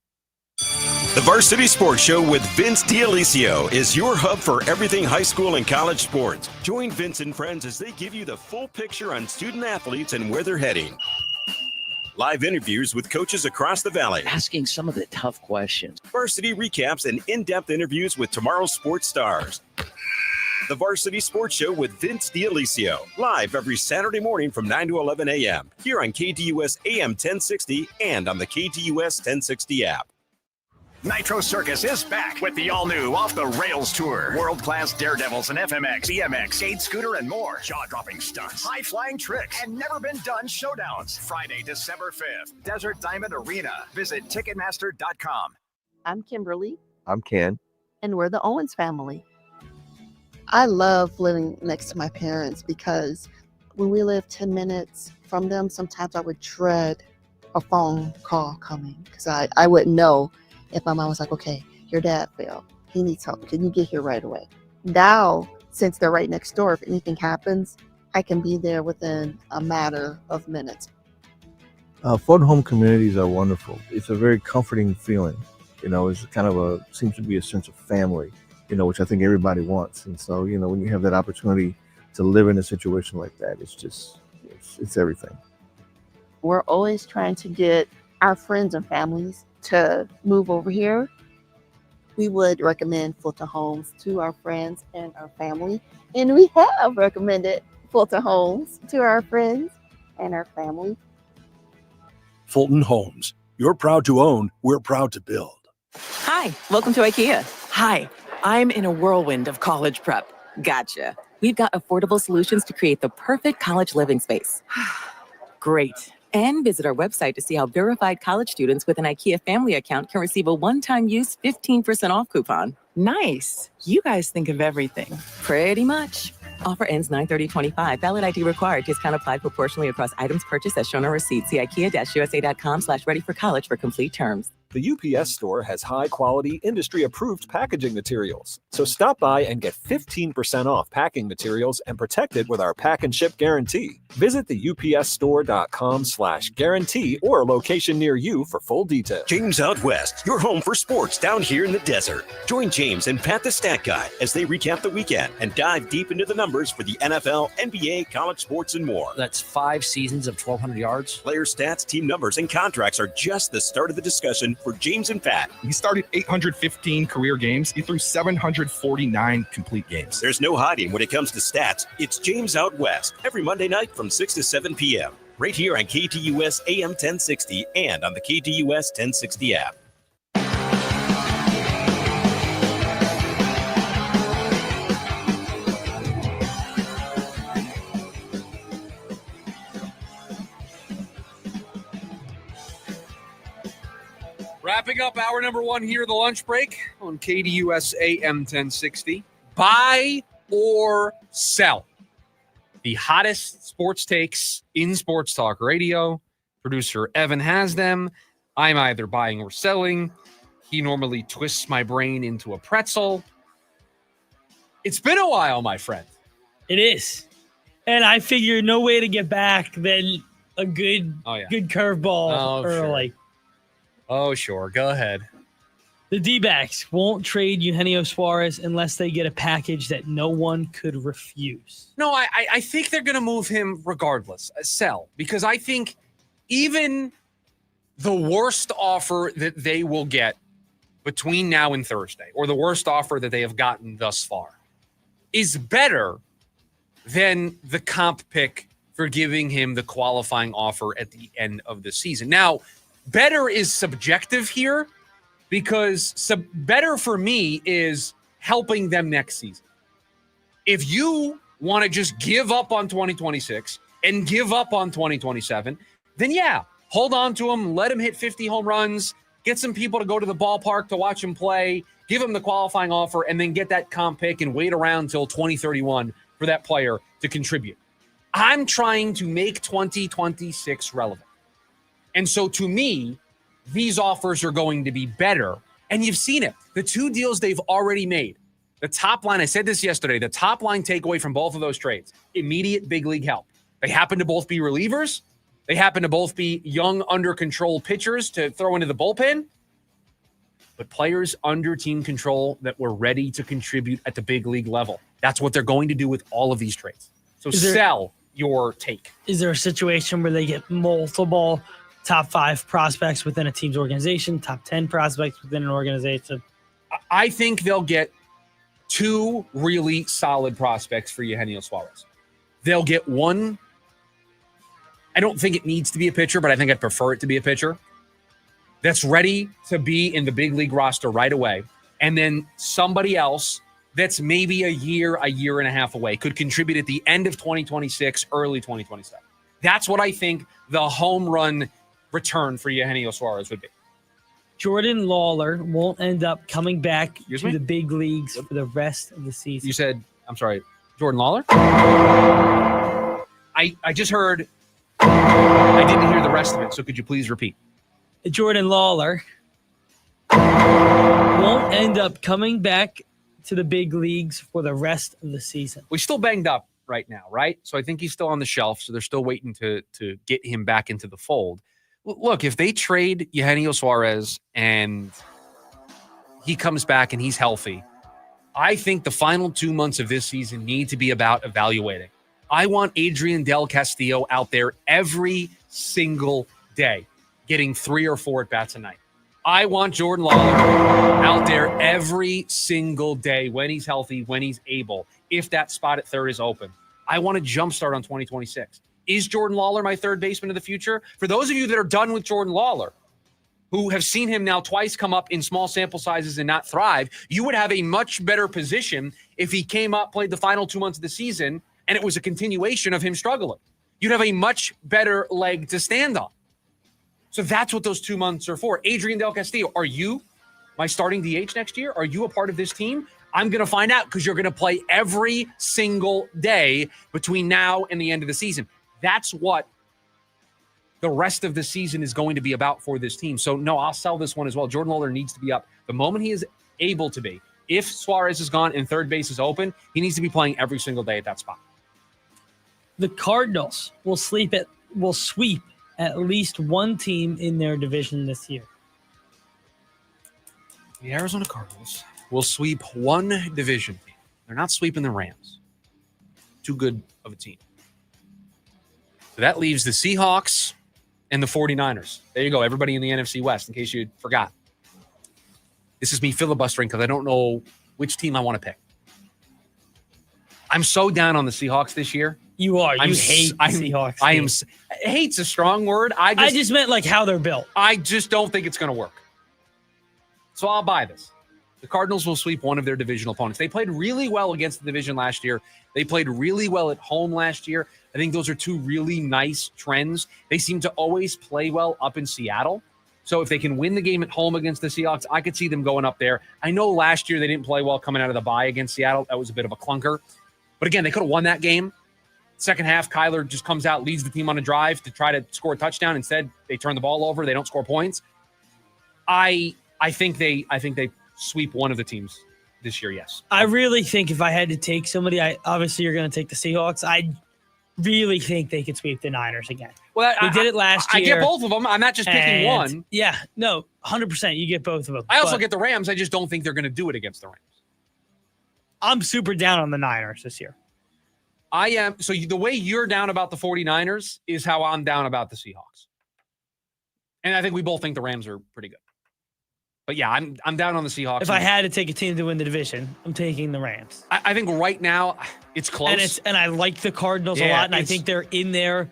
The Varsity Sports Show with Vince D'Alicio is your hub for everything high school and college sports. Join Vince and friends as they give you the full picture on student athletes and where they're heading. Live interviews with coaches across the valley. Asking some of the tough questions. Varsity recaps and in-depth interviews with tomorrow's sports stars. The Varsity Sports Show with Vince D'Alicio. Live every Saturday morning from 9 to 11 a.m. here on KDUS AM 1060 and on the KDUS 1060 app. Nitro Circus is back with the all-new Off the Rails Tour. World-class daredevils and FMX, BMX, skate scooter, and more. Jaw-dropping stunts, high-flying tricks, and never-been-done showdowns. Friday, December 5th, Desert Diamond Arena. Visit Ticketmaster.com. I'm Kimberly. I'm Ken. And we're the Owens family. I love living next to my parents because when we live 10 minutes from them, sometimes I would dread a phone call coming because I wouldn't know if my mom was like, okay, your dad fell. He needs help. Can you get here right away? Now, since they're right next door, if anything happens, I can be there within a matter of minutes. Photo home communities are wonderful. It's a very comforting feeling. It's kind of seems to be a sense of family, which I think everybody wants. And so, when you have that opportunity to live in a situation like that, it's everything. We're always trying to get our friends and families to move over here. We would recommend Fulton Homes to our friends and our family. And we have recommended Fulton Homes to our friends and our family. Fulton Homes. You're proud to own, we're proud to build. Hi, welcome to IKEA. Hi, I'm in a whirlwind of college prep. Gotcha. We've got affordable solutions to create the perfect college living space. Great. And visit our website to see how verified college students with an IKEA family account can receive a one-time use 15% off coupon. Nice. You guys think of everything. Pretty much. Offer ends 9/30/25. Valid ID required. Discount applied proportionally across items purchased as shown on receipt. See IKEA-USA.com/ready for college for complete terms. The UPS Store has high-quality, industry-approved packaging materials. So stop by and get 15% off packing materials and protect it with our pack and ship guarantee. Visit the upsstore.com/guarantee or a location near you for full details. James Out West, your home for sports down here in the desert. Join James and Pat the Stat Guy as they recap the weekend and dive deep into the numbers for the NFL, NBA, college sports, and more. That's 5 seasons of 1,200 yards. Player stats, team numbers, and contracts are just the start of the discussion for James and Pat. He started 815 career games. He threw 749 complete games. There's no hiding when it comes to stats. It's James Out West every Monday night from 6 to 7 p.m. right here on KDUS AM 1060 and on the KDUS 1060 app. Wrapping up hour number 1 here, the lunch break on KDUS AM 1060. Buy or sell. The hottest sports takes in sports talk radio. Producer Evan has them. I'm either buying or selling. He normally twists my brain into a pretzel. It's been a while, my friend. It is. And I figure no way to get back than a good curveball early. Sure. Oh, sure. Go ahead. The D-backs won't trade Eugenio Suarez unless they get a package that no one could refuse. No, I think they're going to move him regardless. Sell. Because I think even the worst offer that they will get between now and Thursday, or the worst offer that they have gotten thus far, is better than the comp pick for giving him the qualifying offer at the end of the season. Now, better is subjective here, because better for me is helping them next season. If you want to just give up on 2026 and give up on 2027, then yeah, hold on to him, let him hit 50 home runs, get some people to go to the ballpark to watch him play, give him the qualifying offer, and then get that comp pick and wait around until 2031 for that player to contribute. I'm trying to make 2026 relevant. And so to me, these offers are going to be better. And you've seen it. The two deals they've already made. The top line, I said this yesterday, the top line takeaway from both of those trades, immediate big league help. They happen to both be relievers. They happen to both be young, under control pitchers to throw into the bullpen. But players under team control that were ready to contribute at the big league level. That's what they're going to do with all of these trades. So sell your take. Is there a situation where they get multiple top 5 prospects within a team's organization, top 10 prospects within an organization? I think they'll get 2 really solid prospects for Eugenio Suarez. They'll get one. I don't think it needs to be a pitcher, but I think I'd prefer it to be a pitcher that's ready to be in the big league roster right away. And then somebody else that's maybe a year and a half away, could contribute at the end of 2026, early 2027. That's what I think the home run return for Eugenio Suarez would be. Jordan Lawler won't end up coming back to the big leagues for the rest of the season. You said, I'm sorry, Jordan Lawler? I just heard, I didn't hear the rest of it, so could you please repeat? Jordan Lawler won't end up coming back to the big leagues for the rest of the season. We're still banged up right now, right? So I think he's still on the shelf, so they're still waiting to get him back into the fold. Look, if they trade Eugenio Suarez and he comes back and he's healthy, I think the final 2 months of this season need to be about evaluating. I want Adrian Del Castillo out there every single day, getting 3 or 4 at-bats a night. I want Jordan Lawler out there every single day when he's healthy, when he's able, if that spot at third is open. I want a jumpstart on 2026. Is Jordan Lawler my third baseman of the future? For those of you that are done with Jordan Lawler, who have seen him now twice come up in small sample sizes and not thrive, you would have a much better position if he came up, played the final 2 months of the season, and it was a continuation of him struggling. You'd have a much better leg to stand on. So that's what those 2 months are for. Adrian Del Castillo, are you my starting DH next year? Are you a part of this team? I'm going to find out, because you're going to play every single day between now and the end of the season. That's what the rest of the season is going to be about for this team. So, no, I'll sell this one as well. Jordan Lawler needs to be up the moment he is able to be. If Suarez is gone and third base is open, he needs to be playing every single day at that spot. The Cardinals will sweep at least one team in their division this year. The Arizona Cardinals will sweep one division. They're not sweeping the Rams. Too good of a team. So that leaves the Seahawks and the 49ers. There you go, everybody in the NFC West, in case you forgot. This is me filibustering because I don't know which team I want to pick. I'm so down on the Seahawks this year. You are. You hate Seahawks. Hate's a strong word. I just meant like how they're built. I just don't think it's going to work. So I'll buy this. The Cardinals will sweep one of their divisional opponents. They played really well against the division last year. They played really well at home last year. I think those are two really nice trends. They seem to always play well up in Seattle. So if they can win the game at home against the Seahawks, I could see them going up there. I know last year they didn't play well coming out of the bye against Seattle. That was a bit of a clunker. But again, they could have won that game. Second half, Kyler just comes out, leads the team on a drive to try to score a touchdown. Instead, they turn the ball over. They don't score points. I think they sweep one of the teams this year, yes. I really think if I had to take somebody, obviously you're going to take the Seahawks. I really think they could sweep the Niners again. Well, they did it last year. I get both of them. I'm not just picking one. Yeah, no, 100%. You get both of them. I also get the Rams. I just don't think they're going to do it against the Rams. I'm super down on the Niners this year. I am. So the way you're down about the 49ers is how I'm down about the Seahawks. And I think we both think the Rams are pretty good. But yeah, I'm down on the Seahawks. If I had to take a team to win the division, I'm taking the Rams. I think right now it's close. And I like the Cardinals a lot, and I think they're in there,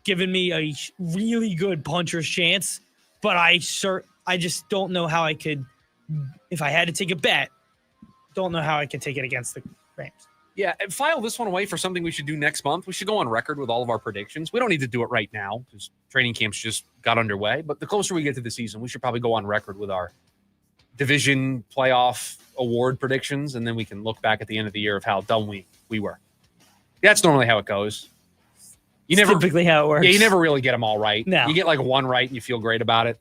giving me a really good puncher's chance. But I just don't know how I could, if I had to take a bet, don't know how I could take it against the Rams. Yeah, and file this one away for something we should do next month. We should go on record with all of our predictions. We don't need to do it right now because training camps just got underway. But the closer we get to the season, we should probably go on record with our division playoff award predictions, and then we can look back at the end of the year of how dumb we were. That's normally how it goes. Typically how it works. Yeah, you never really get them all right. No. You get like one right and you feel great about it.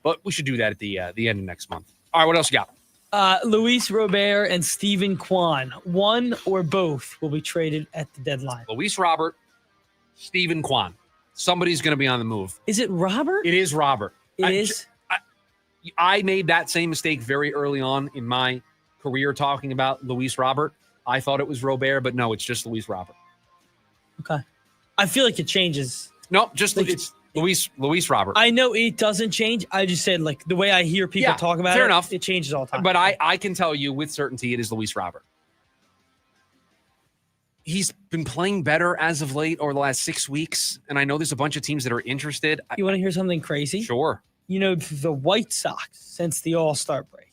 But we should do that at the end of next month. All right, what else you got? Luis Robert and Stephen Kwan, one or both, will be traded at the deadline. Luis Robert, Stephen Kwan. Somebody's going to be on the move. Is it Robert? It is Robert. It is? I made that same mistake very early on in my career talking about Luis Robert. I thought it was Robert, but no, it's just Luis Robert. Okay. I feel like it changes. No, just it's Luis Robert. I know it doesn't change. I just said, like, the way I hear people talk about fair it, enough. It changes all the time. But I can tell you with certainty it is Luis Robert. He's been playing better as of late over the last 6 weeks, and I know there's a bunch of teams that are interested. You want to hear something crazy? Sure. The White Sox, since the All-Star break,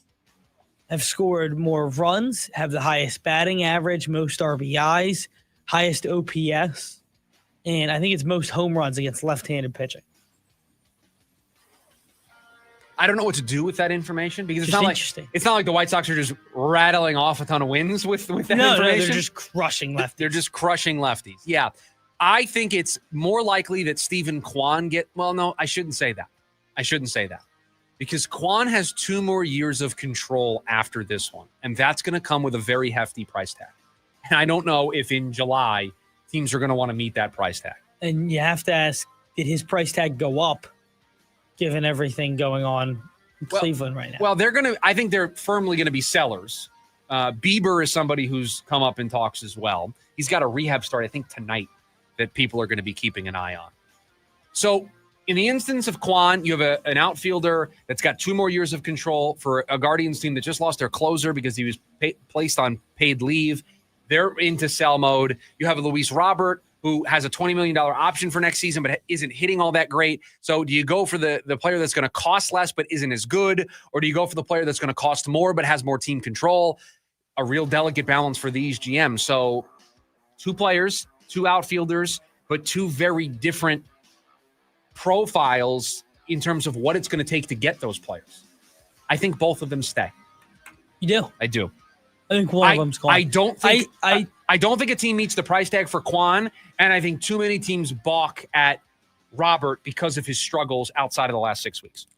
have scored more runs, have the highest batting average, most RBIs, highest OPS, and I think it's most home runs against left-handed pitching. I don't know what to do with that information because it's not like the White Sox are just rattling off a ton of wins with that information. No, they're just crushing lefties. They're just crushing lefties. Yeah. I think it's more likely that Stephen Kwan I shouldn't say that. Because Kwan has 2 more years of control after this one, and that's going to come with a very hefty price tag. And I don't know if in July teams are going to want to meet that price tag. And you have to ask, did his price tag go up given everything going on in Cleveland right now? Well, I think they're firmly going to be sellers. Bieber is somebody who's come up in talks as well. He's got a rehab start, I think, tonight that people are going to be keeping an eye on. So in the instance of Kwan, you have an outfielder that's got 2 more years of control for a Guardians team that just lost their closer because he was placed on paid leave. They're into sell mode. You have Luis Robert, who has a $20 million option for next season, but isn't hitting all that great. So do you go for the player that's going to cost less but isn't as good? Or do you go for the player that's going to cost more but has more team control? A real delicate balance for these GMs. So 2 players, 2 outfielders, but 2 very different profiles in terms of what it's going to take to get those players. I think both of them stay. You do? I do. I think one of them's gone. I don't think a team meets the price tag for Kwan, and I think too many teams balk at Robert because of his struggles outside of the last 6 weeks.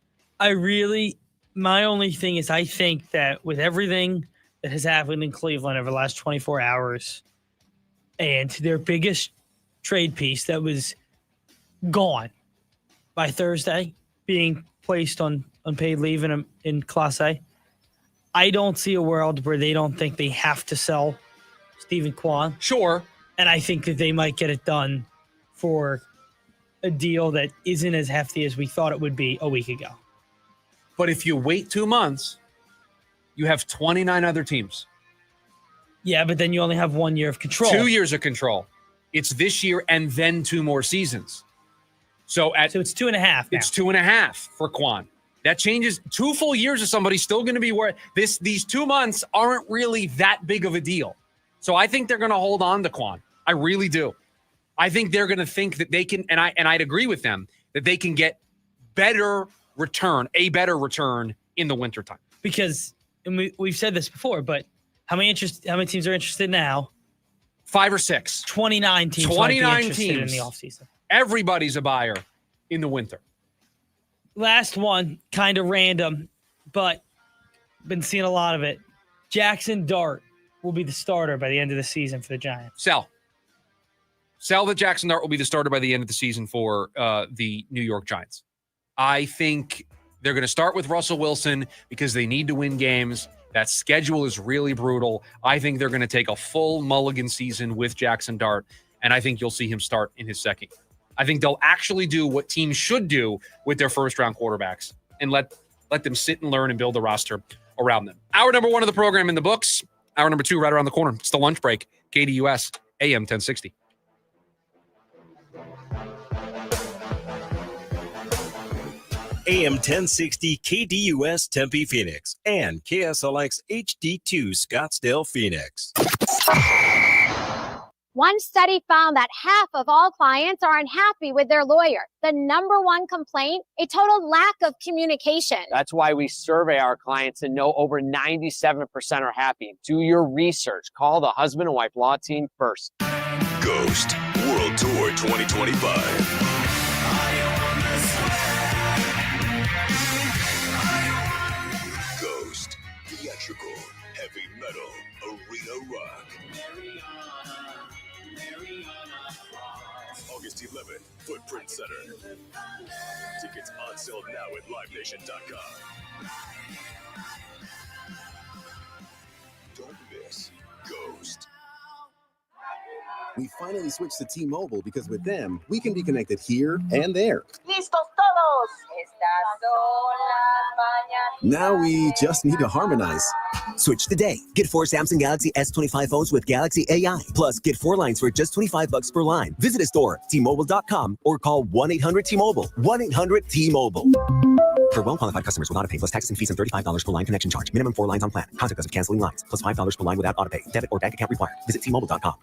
My only thing is I think that with everything that has happened in Cleveland over the last 24 hours and their biggest trade piece that was gone by Thursday, being placed on unpaid leave in Class A, I don't see a world where they don't think they have to sell Stephen Kwan. Sure. And I think that they might get it done for a deal that isn't as hefty as we thought it would be a week ago. But if you wait 2 months, you have 29 other teams. Yeah, but then you only have 1 year of control. 2 years of control. It's this year and then 2 more seasons. So it's 2.5 now. It's 2.5 for Kwan. That changes. 2 full years of somebody's still going to be worth this. These 2 months aren't really that big of a deal. So I think they're going to hold on to Kwan. I really do. I think they're going to think that they can, and I'd agree with them, that they can get a better return in the wintertime. Because, and we've said this before, but how many teams are interested now? 5 or 6. 29 teams. 29 teams in the offseason. Everybody's a buyer in the winter. Last one, kind of random, but been seeing a lot of it. Jackson Dart will be the starter by the end of the season for the Giants. Sell that Jackson Dart will be the starter by the end of the season for the New York Giants. I think they're going to start with Russell Wilson because they need to win games. That schedule is really brutal. I think they're going to take a full mulligan season with Jackson Dart, and I think you'll see him start in his second. I think they'll actually do what teams should do with their first-round quarterbacks and let them sit and learn and build a roster around them. Hour number 1 of the program in the books. Hour number 2 right around the corner. It's the lunch break. KDUS, AM 1060. AM 1060 KDUS Tempe Phoenix and KSLX HD2 Scottsdale Phoenix. One study found that half of all clients are unhappy with their lawyer. The number one complaint, a total lack of communication. That's why we survey our clients and know over 97% are happy. Do your research. Call the husband and wife law team first. Ghost World Tour 2025. Ghost, theatrical, heavy metal, arena rock. August 11th, Footprint Center. Tickets on sale now at livenation.com. Don't miss Ghost. We finally switched to T-Mobile because with them, we can be connected here and there. ¡Listos todos! Estas son las mañanas. Now we just need to harmonize. Switch today. Get 4 Samsung Galaxy S25 phones with Galaxy AI. Plus, get 4 lines for just $25 per line. Visit a store, T-Mobile.com, or call 1-800-T-Mobile. 1-800-T-Mobile. For well-qualified customers with autopay plus taxes and fees and $35 per line connection charge. Minimum 4 lines on plan. Contact us if canceling lines. Plus $5 per line without autopay. Debit or bank account required. Visit T-Mobile.com.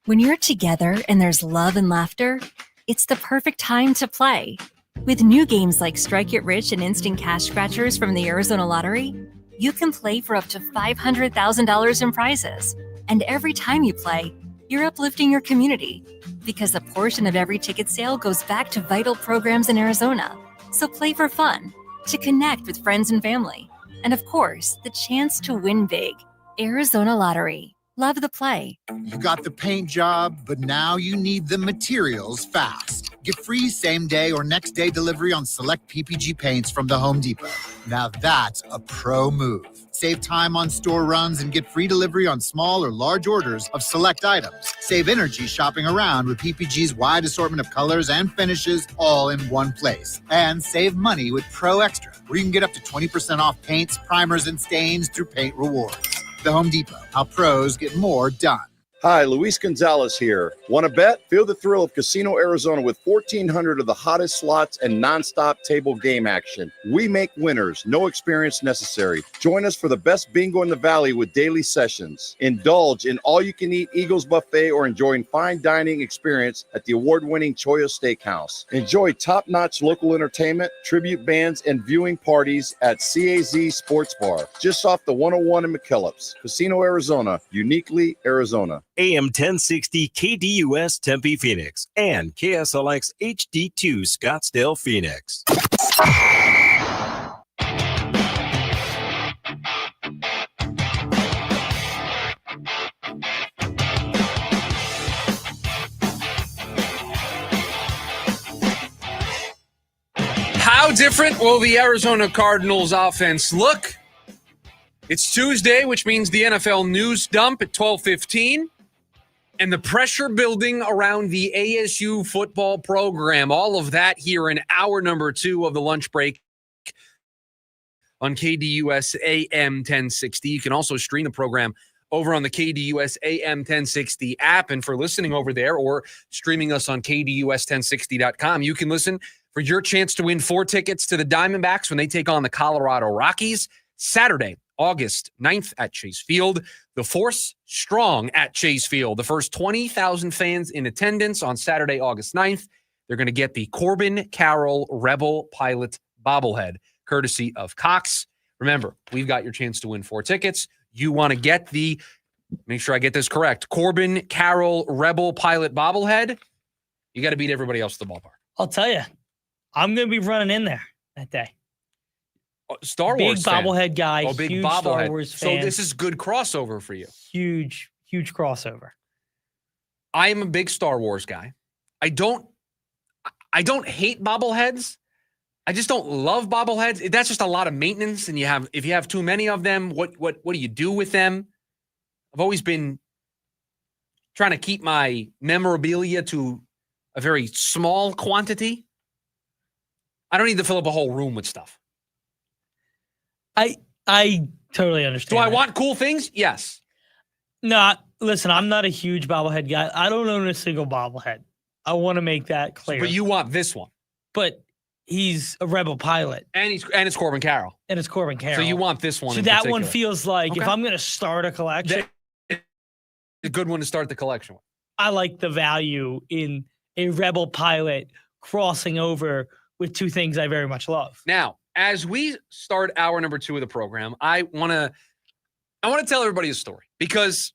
When you're together and there's love and laughter, it's the perfect time to play. With new games like Strike It Rich and Instant Cash Scratchers from the Arizona Lottery, you can play for up to $500,000 in prizes. And every time you play, you're uplifting your community because a portion of every ticket sale goes back to vital programs in Arizona. So play for fun, to connect with friends and family, and of course, the chance to win big. Arizona Lottery. Love the play. You got the paint job, but now you need the materials fast. Get free same-day or next-day delivery on select PPG paints from the Home Depot. Now that's a pro move. Save time on store runs and get free delivery on small or large orders of select items. Save energy shopping around with PPG's wide assortment of colors and finishes all in one place. And save money with Pro Extra, where you can get up to 20% off paints, primers, and stains through Paint Rewards. The Home Depot, how pros get more done. Hi, Luis Gonzalez here. Want to bet? Feel the thrill of Casino Arizona with 1,400 of the hottest slots and nonstop table game action. We make winners, no experience necessary. Join us for the best bingo in the valley with daily sessions. Indulge in all-you-can-eat Eagles Buffet or enjoying fine dining experience at the award-winning Choya Steakhouse. Enjoy top-notch local entertainment, tribute bands, and viewing parties at CAZ Sports Bar, just off the 101 in McKellips. Casino Arizona, uniquely Arizona. AM 1060 KDUS Tempe Phoenix and KSLX HD2 Scottsdale Phoenix. How different will the Arizona Cardinals offense look? It's Tuesday, which means the NFL news dump at 12:15. And the pressure building around the ASU football program. All of that here in hour number 2 of the lunch break on KDUS AM 1060. You can also stream the program over on the KDUS AM 1060 app. And for listening over there or streaming us on KDUS1060.com, you can listen for your chance to win 4 tickets to the Diamondbacks when they take on the Colorado Rockies Saturday, August 9th at Chase Field. The force strong at Chase Field. The first 20,000 fans in attendance on Saturday, August 9th. They're going to get the Corbin Carroll Rebel Pilot bobblehead, courtesy of Cox. Remember, we've got your chance to win 4 tickets. You want to get the, make sure I get this correct, Corbin Carroll Rebel Pilot bobblehead. You got to beat everybody else at the ballpark. I'll tell you, I'm going to be running in there that day. Star Wars big bobblehead guy. Oh, big huge bobblehead. Star Wars fan. So this is good crossover for you. Huge crossover. I am a big Star Wars guy. I don't hate bobbleheads. I just don't love bobbleheads. That's just a lot of maintenance, and if you have too many of them, what do you do with them? I've always been trying to keep my memorabilia to a very small quantity. I don't need to fill up a whole room with stuff. I totally understand. Do I want cool things? Yes. No, listen, I'm not a huge bobblehead guy. I don't own a single bobblehead. I want to make that clear. But you want this one. But he's a Rebel pilot. And it's Corbin Carroll. And it's Corbin Carroll. So you want this one So in that particular. one feels like if I'm going to start a collection. A good one to start the collection with. I like the value in a Rebel pilot crossing over with two things I very much love. Now, as we start hour number 2 of the program, I want to tell everybody a story because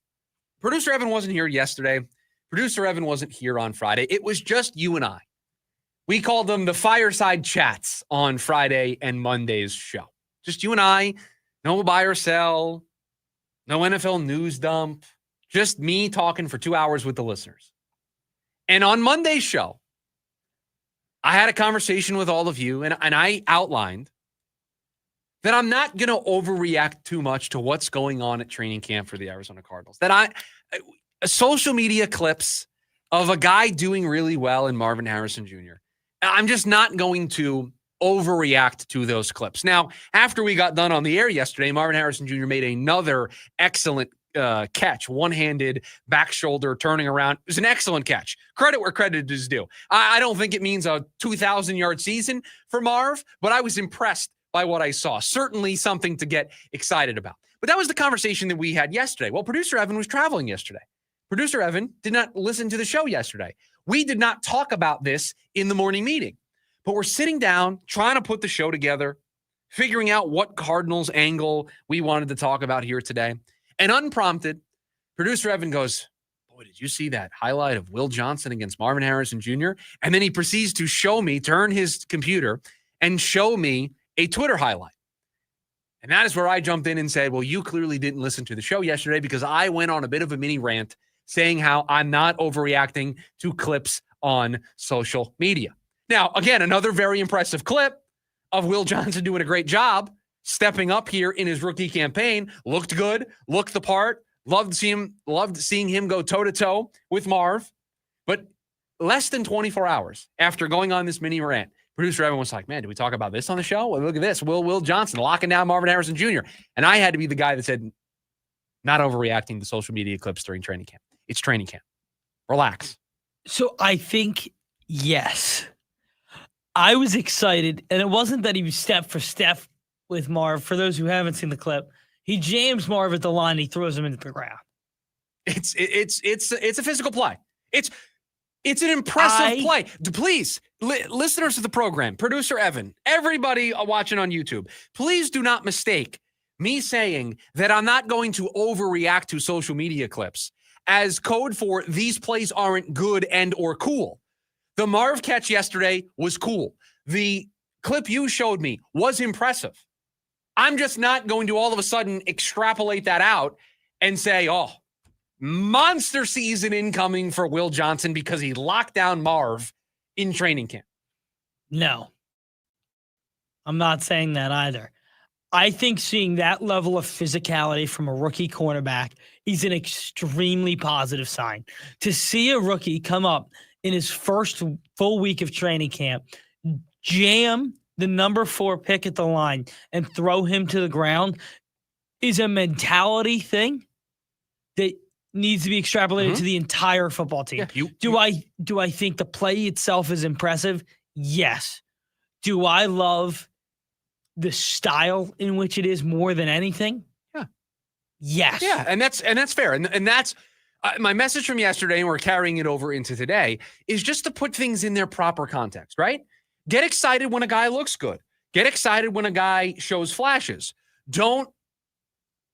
producer Evan wasn't here yesterday. Producer Evan wasn't here on Friday. It was just you and I. We called them the fireside chats on Friday and Monday's show. Just you and I, no buy or sell, no NFL news dump, just me talking for 2 hours with the listeners. And on Monday's show, I had a conversation with all of you, and I outlined that I'm not going to overreact too much to what's going on at training camp for the Arizona Cardinals. That social media clips of a guy doing really well in Marvin Harrison Jr., I'm just not going to overreact to those clips. Now, after we got done on the air yesterday, Marvin Harrison Jr. made another excellent catch, one-handed, back shoulder, turning around. It was an excellent catch. Credit where credit is due. I don't think it means a 2,000-yard season for Marv, but I was impressed by what I saw. Certainly something to get excited about. But that was the conversation that we had yesterday. Well, producer Evan was traveling yesterday. Producer Evan did not listen to the show yesterday. We did not talk about this in the morning meeting, but we're sitting down, trying to put the show together, figuring out what Cardinals angle we wanted to talk about here today. And unprompted, producer Evan goes, boy, did you see that highlight of Will Johnson against Marvin Harrison Jr.? And then he proceeds to turn his computer and show me a Twitter highlight. And that is where I jumped in and said, well, you clearly didn't listen to the show yesterday because I went on a bit of a mini rant saying how I'm not overreacting to clips on social media. Now, again, another very impressive clip of Will Johnson doing a great job, stepping up here in his rookie campaign, looked good, looked the part, loved seeing him go toe-to-toe with Marv. But less than 24 hours after going on this mini rant, producer Evan was like, man, did we talk about this on the show? Well, look at this. Will Johnson locking down Marvin Harrison Jr. And I had to be the guy that said, not overreacting to social media clips during training camp. It's training camp. Relax. So I think, yes. I was excited, and it wasn't that he was step for step with Marv. For those who haven't seen the clip, he jams Marv at the line. He throws him into the ground. It's a physical play. It's an impressive play. Please, listeners of the program, producer Evan, everybody watching on YouTube, please do not mistake me saying that I'm not going to overreact to social media clips as code for these plays aren't good and or cool. The Marv catch yesterday was cool. The clip you showed me was impressive. I'm just not going to all of a sudden extrapolate that out and say, oh, monster season incoming for Will Johnson because he locked down Marv in training camp. No, I'm not saying that either. I think seeing that level of physicality from a rookie cornerback is an extremely positive sign. To see a rookie come up in his first full week of training camp, jam the number 4 pick at the line, and throw him to the ground is a mentality thing that needs to be extrapolated to the entire football team. Yeah, do I think the play itself is impressive? Yes. Do I love the style in which it is more than anything? Yeah. Yes. Yeah, and that's fair. And that's my message from yesterday, and we're carrying it over into today, is just to put things in their proper context, right? Get excited when a guy looks good. Get excited when a guy shows flashes. Don't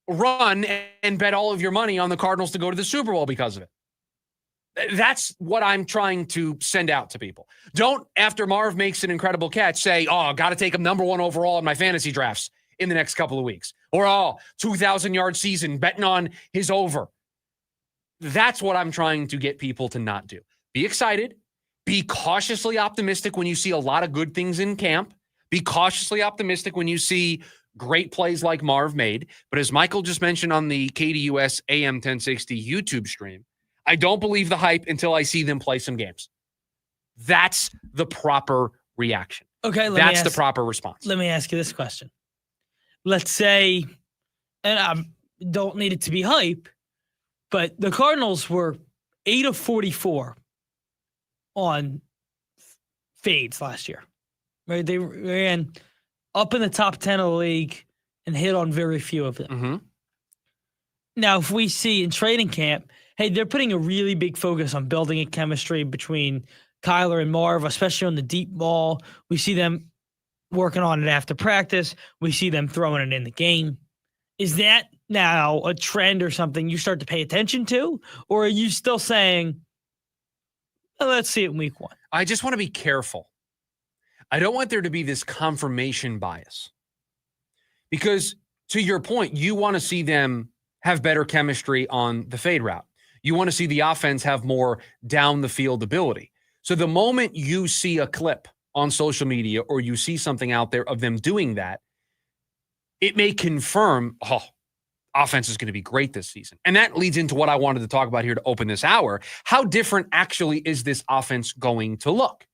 run and bet all of your money on the Cardinals to go to the Super Bowl because of it. That's what I'm trying to send out to people. Don't, after Marv makes an incredible catch, say, oh, got to take him number 1 overall in my fantasy drafts in the next couple of weeks. Or, 2,000-yard season, betting on his over. That's what I'm trying to get people to not do. Be excited. Be cautiously optimistic when you see a lot of good things in camp. Be cautiously optimistic when you see great plays like Marv made. But as Michael just mentioned on the KDUS AM 1060 YouTube stream, I don't believe the hype until I see them play some games. That's the proper reaction. Okay, that's the proper response. Let me ask you this question. Let's say, and I don't need it to be hype, but the Cardinals were 8 of 44 on fades last year. Right? They ran up in the top 10 of the league and hit on very few of them. Mm-hmm. Now, if we see in training camp, hey, they're putting a really big focus on building a chemistry between Kyler and Marv, especially on the deep ball. We see them working on it after practice. We see them throwing it in the game. Is that now a trend or something you start to pay attention to? Or are you still saying, well, let's see it in week 1? I just want to be careful. I don't want there to be this confirmation bias. Because to your point, you want to see them have better chemistry on the fade route. You want to see the offense have more down the field ability. So the moment you see a clip on social media or you see something out there of them doing that, it may confirm, offense is going to be great this season. And that leads into what I wanted to talk about here to open this hour. How different actually is this offense going to look?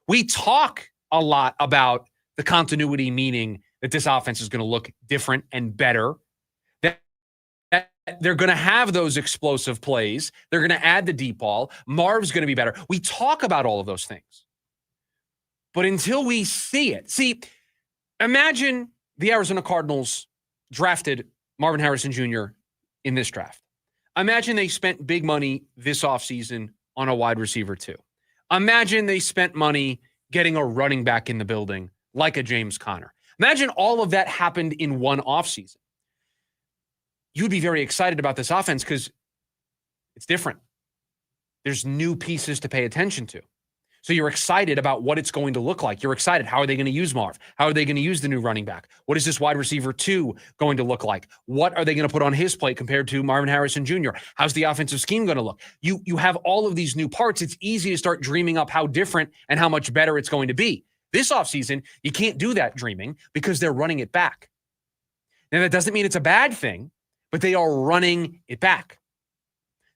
We talk a lot about the continuity, meaning that this offense is going to look different and better. That they're going to have those explosive plays. They're going to add the deep ball. Marv's going to be better. We talk about all of those things. But until we see it, imagine the Arizona Cardinals drafted Marvin Harrison Jr. in this draft. Imagine they spent big money this offseason on a wide receiver too. Imagine they spent money getting a running back in the building like a James Conner. Imagine all of that happened in one offseason. You'd be very excited about this offense because it's different. There's new pieces to pay attention to. So you're excited about what it's going to look like. You're excited. How are they going to use Marv? How are they going to use the new running back? What is this wide receiver 2 going to look like? What are they going to put on his plate compared to Marvin Harrison Jr.? How's the offensive scheme going to look? You have all of these new parts. It's easy to start dreaming up how different and how much better it's going to be. This offseason, you can't do that dreaming because they're running it back. Now, that doesn't mean it's a bad thing, but they are running it back.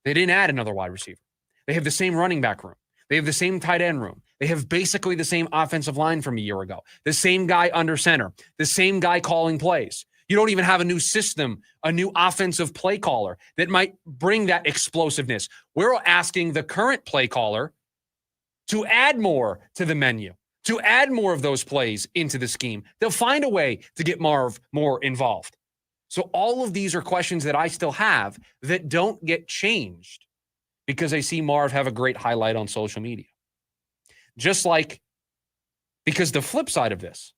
They didn't add another wide receiver. They have the same running back room. They have the same tight end room. They have basically the same offensive line from a year ago. The same guy under center. The same guy calling plays. You don't even have a new system, a new offensive play caller that might bring that explosiveness. We're asking the current play caller to add more to the menu, to add more of those plays into the scheme. They'll find a way to get Marv more involved. So all of these are questions that I still have that don't get changed because I see Marv have a great highlight on social media. Just like, because the flip side of this,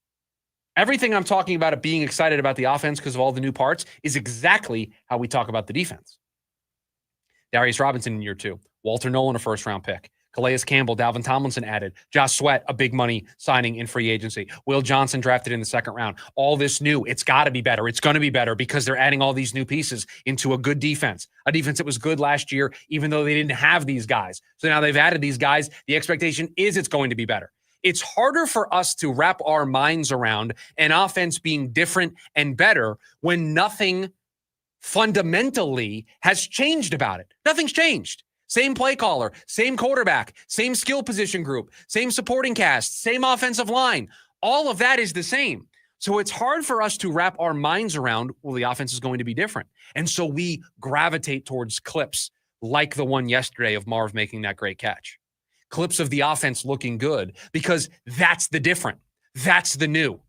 everything I'm talking about it being excited about the offense because of all the new parts is exactly how we talk about the defense. Darius Robinson in year 2, Walter Nolan, a first-round pick, Calais Campbell, Dalvin Tomlinson added, Josh Sweat, a big money signing in free agency, Will Johnson drafted in the second round. All this new, it's got to be better. It's going to be better because they're adding all these new pieces into a good defense, a defense that was good last year, even though they didn't have these guys. So now they've added these guys. The expectation is it's going to be better. It's harder for us to wrap our minds around an offense being different and better when nothing fundamentally has changed about it. Nothing's changed. Same play caller, same quarterback, same skill position group, same supporting cast, same offensive line. All of that is the same. So it's hard for us to wrap our minds around, well, the offense is going to be different. And so we gravitate towards clips like the one yesterday of Marv making that great catch. Clips of the offense looking good because that's the different. That's the new.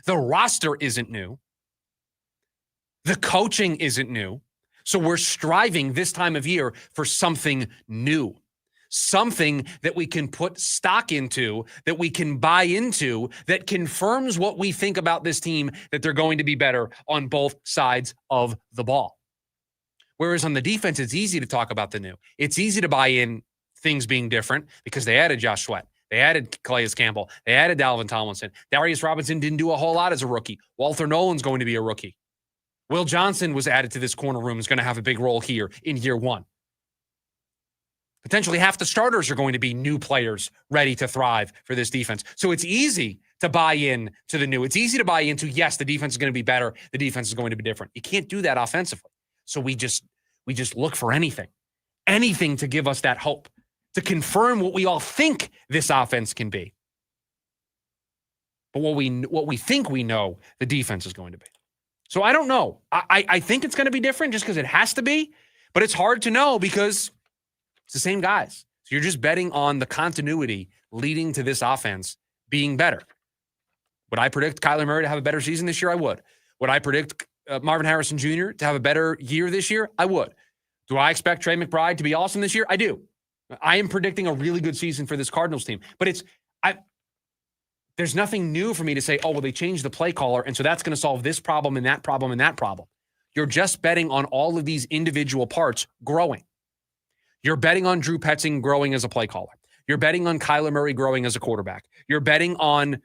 The roster isn't new. The coaching isn't new. So we're striving this time of year for something new, something that we can put stock into, that we can buy into, that confirms what we think about this team, that they're going to be better on both sides of the ball. Whereas on the defense, it's easy to talk about the new. It's easy to buy in things being different because they added Josh Sweat. They added Calais Campbell. They added Dalvin Tomlinson. Darius Robinson didn't do a whole lot as a rookie. Walter Nolan's going to be a rookie. Will Johnson was added to this corner room, is going to have a big role here in year 1. Potentially half the starters are going to be new players ready to thrive for this defense. So it's easy to buy in to the new. It's easy to buy into, yes, the defense is going to be better. The defense is going to be different. You can't do that offensively. So we just look for anything to give us that hope to confirm what we all think this offense can be. But what we think we know the defense is going to be. So I don't know. I think it's going to be different just because it has to be, but it's hard to know because it's the same guys. So you're just betting on the continuity leading to this offense being better. Would I predict Kyler Murray to have a better season this year? I would. Would I predict Marvin Harrison Jr. to have a better year this year? I would. Do I expect Trey McBride to be awesome this year? I do. I am predicting a really good season for this Cardinals team. But there's nothing new for me to say, oh, well, they changed the play caller, and so that's going to solve this problem and that problem and that problem. You're just betting on all of these individual parts growing. You're betting on Drew Petzing growing as a play caller. You're betting on Kyler Murray growing as a quarterback. You're betting on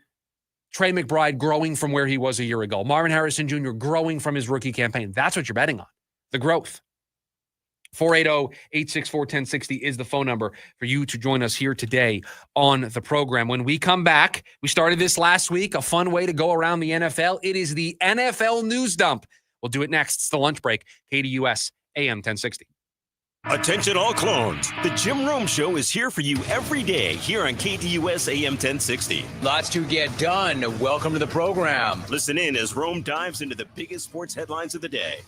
Trey McBride growing from where he was a year ago. Marvin Harrison Jr. growing from his rookie campaign. That's what you're betting on, the growth. 480-864-1060 is the phone number for you to join us here today on the program. When we come back, we started this last week, a fun way to go around the NFL. It is the NFL News Dump. We'll do it next. It's the lunch break, KDUS AM 1060. Attention all clones. The Jim Rome Show is here for you every day here on KDUS AM 1060. Lots to get done. Welcome to the program. Listen in as Rome dives into the biggest sports headlines of the day.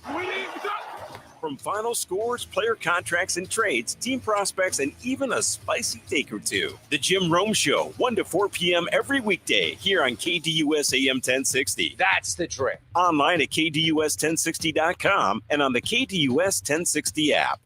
From final scores, player contracts and trades, team prospects, and even a spicy take or two. The Jim Rome Show, 1 to 4 p.m. every weekday here on KDUS AM 1060. That's the trick. Online at KDUS1060.com and on the KDUS 1060 app.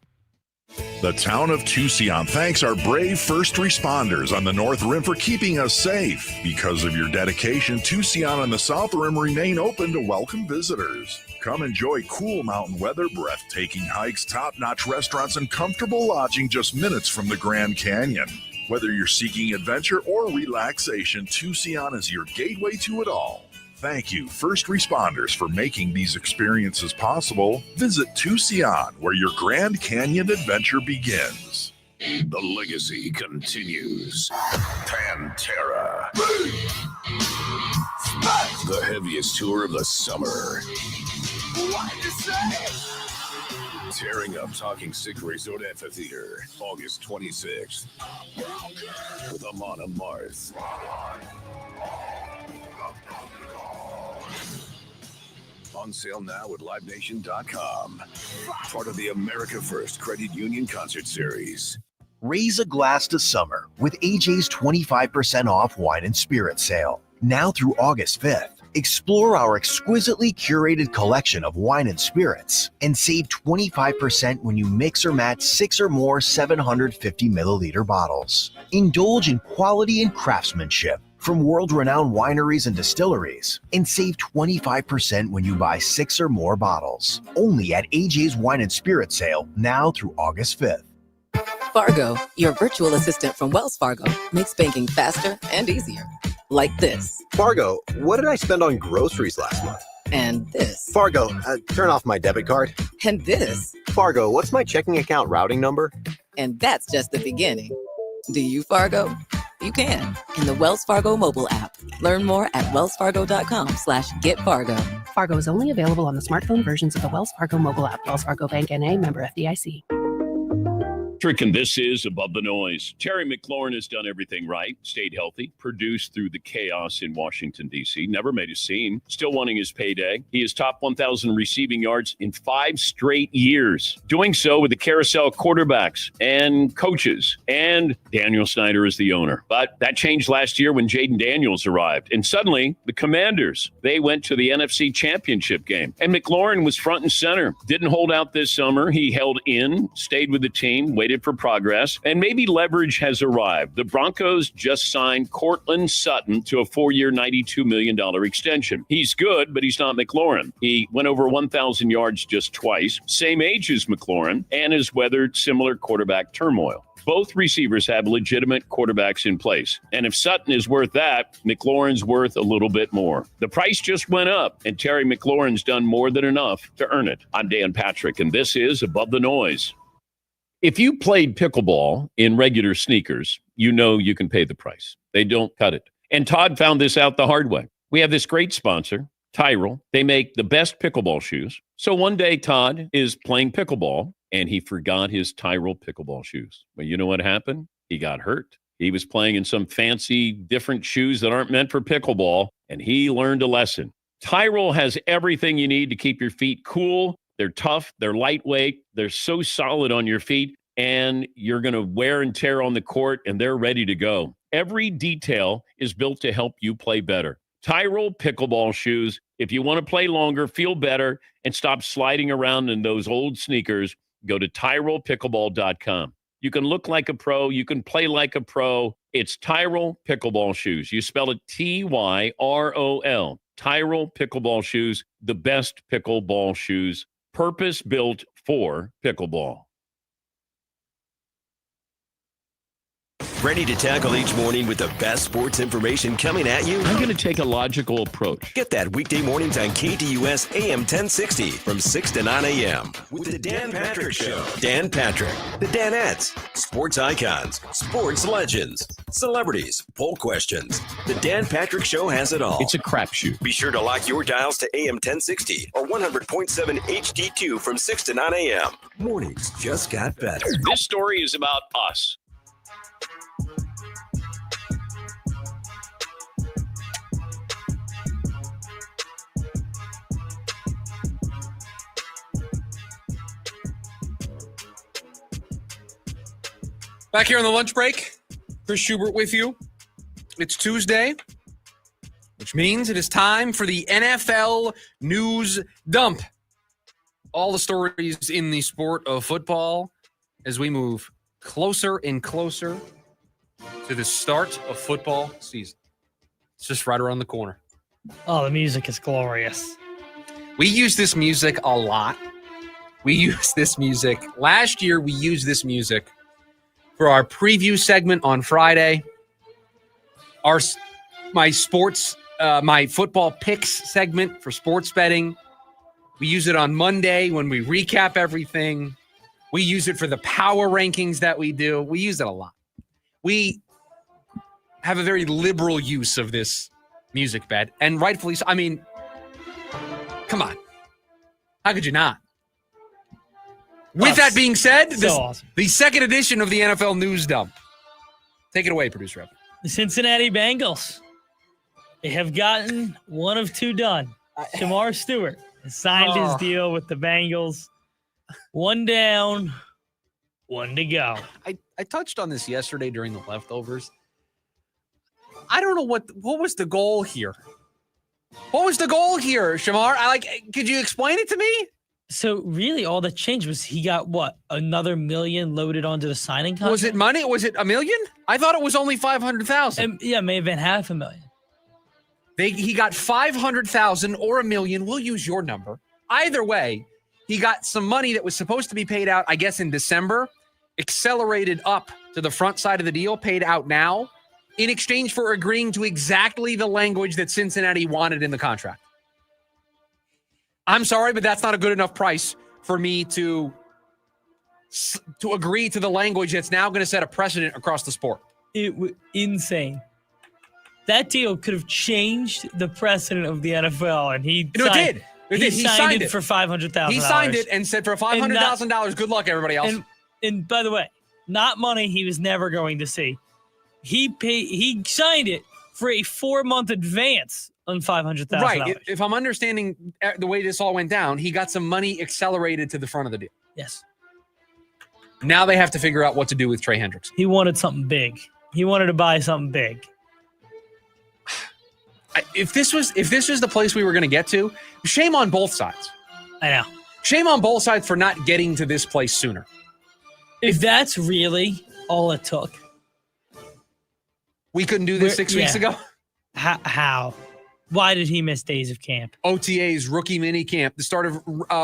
The town of Tucson thanks our brave first responders on the North Rim for keeping us safe. Because of your dedication, Tucson and the South Rim remain open to welcome visitors. Come enjoy cool mountain weather, breathtaking hikes, top-notch restaurants, and comfortable lodging just minutes from the Grand Canyon. Whether you're seeking adventure or relaxation, Tucson is your gateway to it all. Thank you, first responders, for making these experiences possible. Visit Tucson, where your Grand Canyon adventure begins. The legacy continues. Pantera. The heaviest tour of the summer. Tearing up Talking Stick Resort Amphitheater, August 26th. With Amon Amarth. On sale now at LiveNation.com. Part of the America First Credit Union Concert Series. Raise a glass to summer with AJ's 25% off wine and spirit sale. Now through August 5th. Explore our exquisitely curated collection of wine and spirits and save 25% when you mix or match 6 or more 750 milliliter bottles. Indulge in quality and craftsmanship from world-renowned wineries and distilleries and save 25% when you buy 6 or more bottles. Only at AJ's Wine and Spirit Sale now through August 5th. Fargo, your virtual assistant from Wells Fargo, makes banking faster and easier. Like this. Fargo, what did I spend on groceries last month? And this. Fargo, turn off my debit card. And this. Fargo, what's my checking account routing number? And that's just the beginning. Do you, Fargo? You can in the Wells Fargo mobile app. Learn more at wellsfargo.com/getfargo. Fargo is only available on the smartphone versions of the Wells Fargo mobile app. Wells Fargo Bank N.A. member FDIC. And this is Above the Noise. Terry McLaurin has done everything right, stayed healthy, produced through the chaos in Washington, D.C., never made a scene, still wanting his payday. He has topped 1,000 receiving yards in 5 straight years, doing so with the carousel quarterbacks and coaches, and Daniel Snyder is the owner. But that changed last year when Jaden Daniels arrived, and suddenly the Commanders, they went to the NFC Championship game, and McLaurin was front and center. Didn't hold out this summer. He held in, stayed with the team, waited for progress, and maybe leverage has arrived. The Broncos just signed Cortland Sutton to a 4-year, $92 million extension. He's good, but he's not McLaurin. He went over 1,000 yards just twice, same age as McLaurin, and has weathered similar quarterback turmoil. Both receivers have legitimate quarterbacks in place. And if Sutton is worth that, McLaurin's worth a little bit more. The price just went up, and Terry McLaurin's done more than enough to earn it. I'm Dan Patrick, and this is Above the Noise. If you played pickleball in regular sneakers, you know you can pay the price. They don't cut it. And Todd found this out the hard way. We have this great sponsor, Tyrell. They make the best pickleball shoes. So one day Todd is playing pickleball, and he forgot his Tyrell pickleball shoes. Well, you know what happened? he got hurt. He was playing in some fancy different shoes that aren't meant for pickleball, and he learned a lesson. Tyrol has everything you need to keep your feet cool. They're tough. They're lightweight. They're so solid on your feet, and you're going to wear and tear on the court, and they're ready to go. Every detail is built to help you play better. Tyrol pickleball shoes. If you want to play longer, feel better, and stop sliding around in those old sneakers, go to TyrolPickleball.com. You can look like a pro. You can play like a pro. It's Tyrol pickleball shoes. You spell it Tyrol. Tyrol pickleball shoes, the best pickleball shoes, purpose-built for pickleball. Ready to tackle each morning with the best sports information coming at you? I'm going to take a logical approach. Get that weekday mornings on KTUS AM 1060 from 6 to 9 a.m. with the Dan Patrick Show. Dan Patrick, the Danettes, sports icons, sports legends, celebrities, poll questions. The Dan Patrick Show has it all. It's a crapshoot. Be sure to lock your dials to AM 1060 or 100.7 HD2 from 6 to 9 a.m. Mornings just got better. This story is about us. Back here on the lunch break, Chris Schubert with you. It's Tuesday, which means it is time for the NFL News Dump. All the stories in the sport of football as we move closer and closer to the start of football season. It's just right around the corner. Oh, the music is glorious. We use this music a lot. Last year, we used this music for our preview segment on Friday, my football picks segment for sports betting. We use it on Monday when we recap everything. We use it for the power rankings that we do. We use it a lot. We have a very liberal use of this music bed, and rightfully so. I mean, come on. How could you not? With that being said, awesome. The second edition of the NFL News Dump. Take it away, Producer Evan. The Cincinnati Bengals. They have gotten one of two done. Shamar Stewart has signed his deal with the Bengals. One down, one to go. I touched on this yesterday during the leftovers. I don't know what was the goal here. What was the goal here, Shamar? Could you explain it to me? So really all that changed was he got another $1 million loaded onto the signing contract? Was it money? Was it $1 million? I thought it was only $500,000. Yeah, it may have been $500,000. He got $500,000 or $1 million. We'll use your number. Either way, he got some money that was supposed to be paid out, I guess, in December, accelerated up to the front side of the deal, paid out now, in exchange for agreeing to exactly the language that Cincinnati wanted in the contract. I'm sorry, but that's not a good enough price for me to agree to the language that's now going to set a precedent across the sport. It was insane. That deal could have changed the precedent of the NFL, and he signed it for $500,000. He signed it and said for $500,000, good luck, everybody else. And by the way, not money he was never going to see. He signed it for a 4-month advance on $500,000. Right. If I'm understanding the way this all went down, he got some money accelerated to the front of the deal. Yes. Now they have to figure out what to do with Trey Hendrickson. He wanted something big. He wanted to buy something big. If this was the place we were going to get to, shame on both sides. I know. Shame on both sides for not getting to this place sooner. If that's really all it took. We couldn't do this 6 weeks ago? How? Why did he miss days of camp? OTAs, rookie mini camp, the start of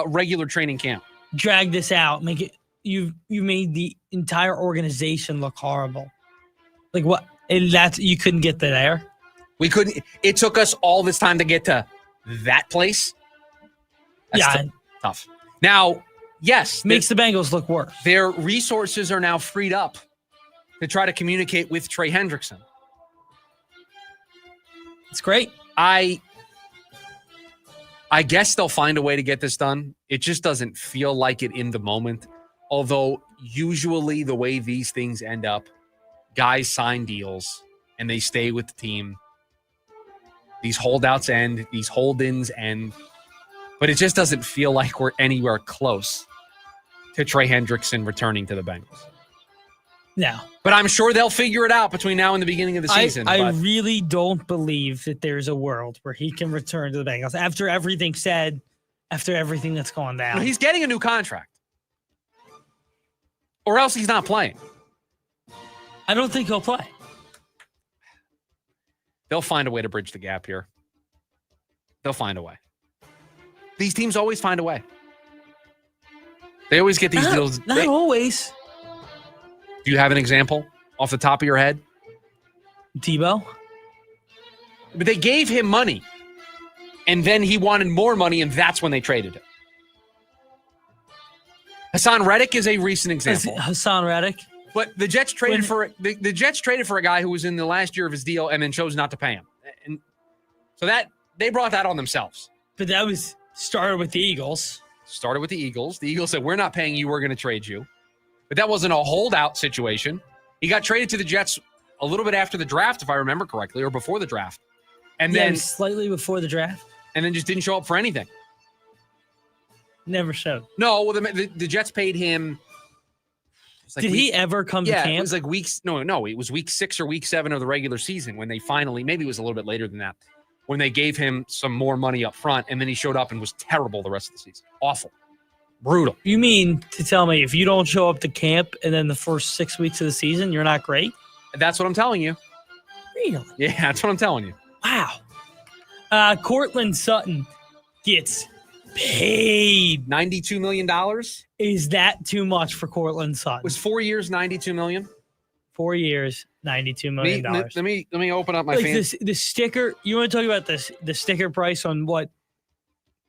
regular training camp. Drag this out. Make it. You made the entire organization look horrible. Like what? You couldn't get there. We couldn't. It took us all this time to get to that place. That's tough. Now, yes, makes the Bengals look worse. Their resources are now freed up to try to communicate with Trey Hendrickson. It's great. I guess they'll find a way to get this done. It just doesn't feel like it in the moment. Although usually the way these things end up guys sign deals and they stay with the team. These holdouts end, these hold-ins end. But it just doesn't feel like we're anywhere close to Trey Hendrickson returning to the Bengals. No. But I'm sure they'll figure it out between now and the beginning of the season. I really don't believe that there's a world where he can return to the Bengals after everything said, after everything that's gone down. No, he's getting a new contract. Or else he's not playing. I don't think he'll play. They'll find a way to bridge the gap here. They'll find a way. These teams always find a way. They always get these deals. Not always. Do you have an example off the top of your head? Debo? But they gave him money. And then he wanted more money, and that's when they traded him. Hassan Reddick is a recent example. Hassan Reddick? But the Jets traded the Jets traded for a guy who was in the last year of his deal and then chose not to pay him. And so that they brought that on themselves. But that was started with the Eagles. Started with the Eagles. The Eagles said, we're not paying you, we're going to trade you. But that wasn't a holdout situation. He got traded to the Jets a little bit after the draft, if I remember correctly, or before the draft. And then slightly before the draft. And then just didn't show up for anything. Never showed. No, well, the Jets paid him. Like Did he ever come to camp? It was like weeks. No, it was week 6 or week 7 of the regular season when they finally, maybe it was a little bit later than that, when they gave him some more money up front, and then he showed up and was terrible the rest of the season. Awful. Brutal. You mean to tell me if you don't show up to camp and then the first 6 weeks of the season, you're not great? That's what I'm telling you. Really? Yeah, that's what I'm telling you. Wow. Cortland Sutton gets paid $92 million. Is that too much for Cortland Sutton? It was 4 years, $92 million. 4 years, $92 million. Let me open up my the sticker. You want to talk about this? The sticker price on what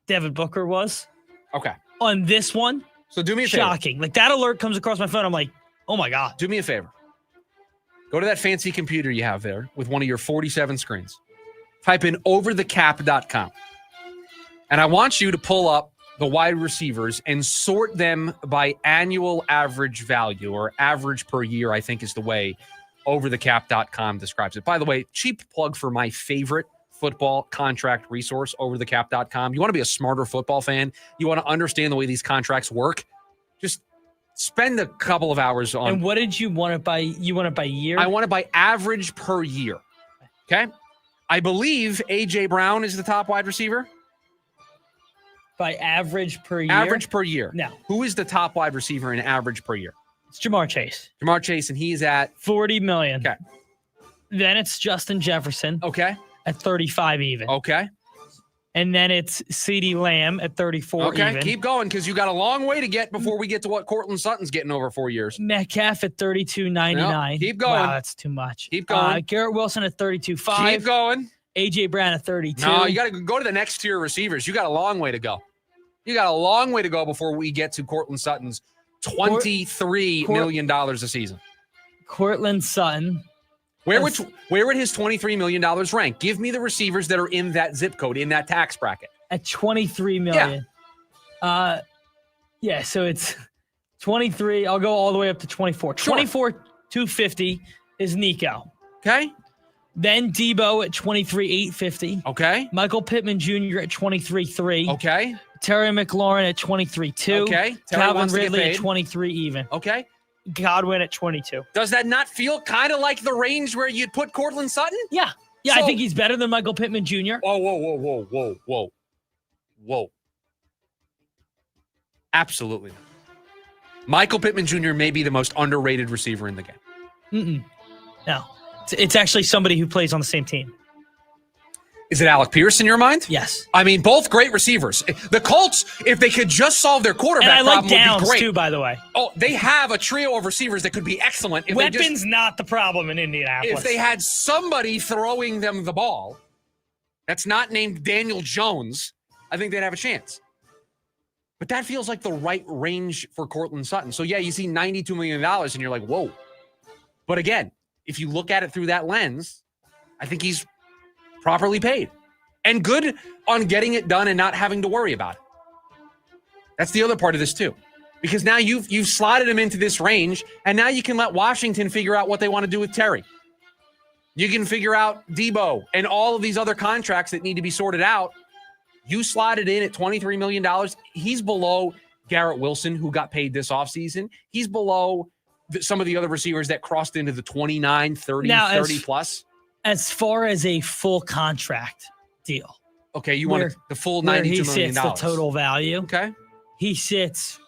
Devin Booker was? Okay. On this one, so do me a favor. Shocking. Like that alert comes across my phone. I'm like, oh my god. Do me a favor. Go to that fancy computer you have there with one of your 47 screens. Type in overthecap.com. And I want you to pull up the wide receivers and sort them by annual average value, or average per year, I think is the way overthecap.com describes it. By the way, cheap plug for my favorite football contract resource, overthecap.com. You want to be a smarter football fan? You want to understand the way these contracts work? Just spend a couple of hours on. And what did you want it by? You want it by year? I want it by average per year. Okay? I believe A.J. Brown is the top wide receiver. By average per year? Average per year. No. Who is the top wide receiver in average per year? It's Jamar Chase. Jamar Chase, and he is at $40 million. Okay. Then it's Justin Jefferson. Okay. At 35 even. Okay. And then it's CeeDee Lamb at 34 even. Okay, keep going because you got a long way to get before we get to what Cortland Sutton's getting over 4 years. Metcalf at 32.99. Keep going. Wow, that's too much. Keep going. Garrett Wilson at 32.5. Keep going. A.J. Brown at 32. No, you got to go to the next tier of receivers. You got a long way to go. You got a long way to go before we get to Cortland Sutton's $23 million a season. Cortland Sutton. Where would his $23 million rank? Give me the receivers that are in that zip code, in that tax bracket. At $23 million. Yeah, so it's 23. I'll go all the way up to 24. Sure. 24,250 is Nico. Okay. Then Debo at 23,850. Okay. Michael Pittman Jr. at 23.3. Okay. Terry McLaurin at 23.2. Okay. Calvin Ridley at 23 even. Okay. Godwin at 22. Does that not feel kind of like the range where you'd put Cortland Sutton? Yeah. Yeah, I think he's better than Michael Pittman Jr. Whoa. Absolutely. Michael Pittman Jr. may be the most underrated receiver in the game. No. It's actually somebody who plays on the same team. Is it Alec Pierce in your mind? Yes. I mean, both great receivers. The Colts, if they could just solve their quarterback problem, would be great. And I like Downs, too, by the way. Oh, they have a trio of receivers that could be excellent. If Weapons not the problem in Indianapolis. If they had somebody throwing them the ball that's not named Daniel Jones, I think they'd have a chance. But that feels like the right range for Cortland Sutton. So, yeah, you see $92 million, and you're like, whoa. But again, if you look at it through that lens, I think he's properly paid and good on getting it done and not having to worry about it. That's the other part of this too. Because now you've slotted him into this range, and now you can let Washington figure out what they want to do with Terry. You can figure out Debo and all of these other contracts that need to be sorted out. You slotted in at $23 million. He's below Garrett Wilson, who got paid this offseason. He's below some of the other receivers that crossed into the 29, 30, now, 30 plus. As far as a full contract deal. Okay, you want the full $92 million. He sits the total value. Okay. He sits,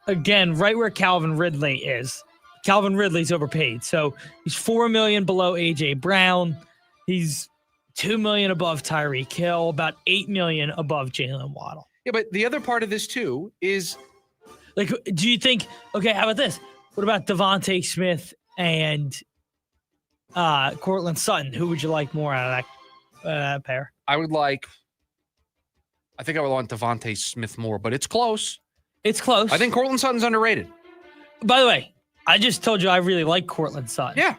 again, right where Calvin Ridley is. Calvin Ridley's overpaid. So he's $4 million below A.J. Brown. He's $2 million above Tyreek Hill, about $8 million above Jalen Waddle. Yeah, but the other part of this, too, is... Like, do you think... Okay, how about this? What about Devontae Smith and Courtland Sutton? Who would you like more out of that pair? I think I would want Devontae Smith more, but it's close. It's close. I think Courtland Sutton's underrated. By the way, I just told you I really like Courtland Sutton. Yeah.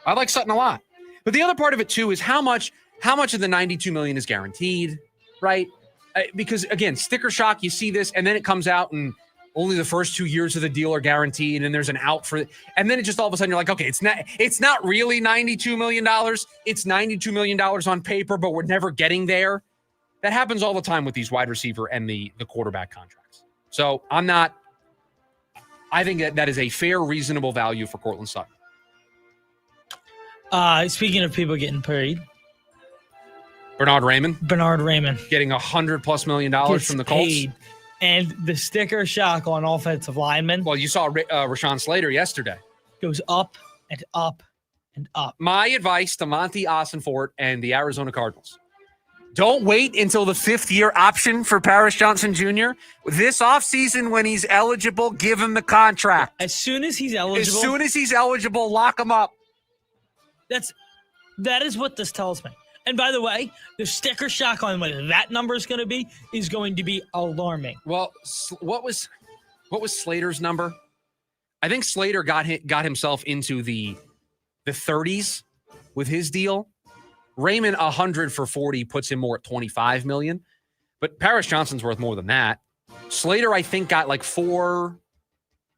I like Sutton a lot. But the other part of it, too, is how much of the $92 million is guaranteed, right? Because, again, sticker shock, you see this, and then it comes out and only the first 2 years of the deal are guaranteed, and there's an out for it. And then it just all of a sudden you're like, okay, it's not really $92 million. It's $92 million on paper, but we're never getting there. That happens all the time with these wide receiver and the quarterback contracts. So I think that is a fair, reasonable value for Courtland Sutton. Speaking of people getting paid, Bernard Raymond getting $100+ million from the Colts. Paid. And the sticker shock on offensive linemen. Well, you saw Rashawn Slater yesterday. Goes up and up and up. My advice to Monty Ossenfort and the Arizona Cardinals. Don't wait until the 5th-year option for Paris Johnson Jr. This offseason, when he's eligible, give him the contract. As soon as he's eligible, lock him up. That is what this tells me. And by the way, the sticker shock on what that number is going to be alarming. Well, what was Slater's number? I think Slater got himself into the 30s with his deal. Raymond 100 for 40 puts him more at $25 million. But Paris Johnson's worth more than that. Slater, I think, got like 4.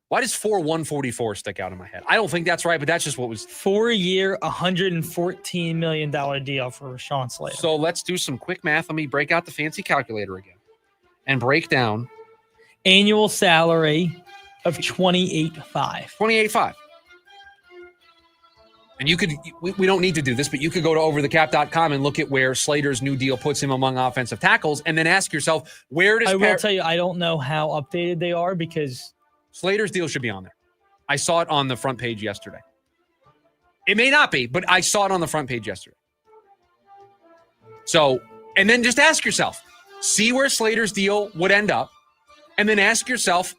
Why does 144 stick out in my head? I don't think that's right, but that's just what was. 4-year, $114 million deal for Rashawn Slater. So let's do some quick math. Let me break out the fancy calculator again and break down. Annual salary of $28.5. $28.5. And you could, we don't need to do this, but you could go to overthecap.com and look at where Slater's new deal puts him among offensive tackles and then ask yourself, where does I will tell you, I don't know how updated they are because Slater's deal should be on there. I saw it on the front page yesterday. It may not be, but I saw it on the front page yesterday. So, and then just ask yourself, see where Slater's deal would end up, and then ask yourself,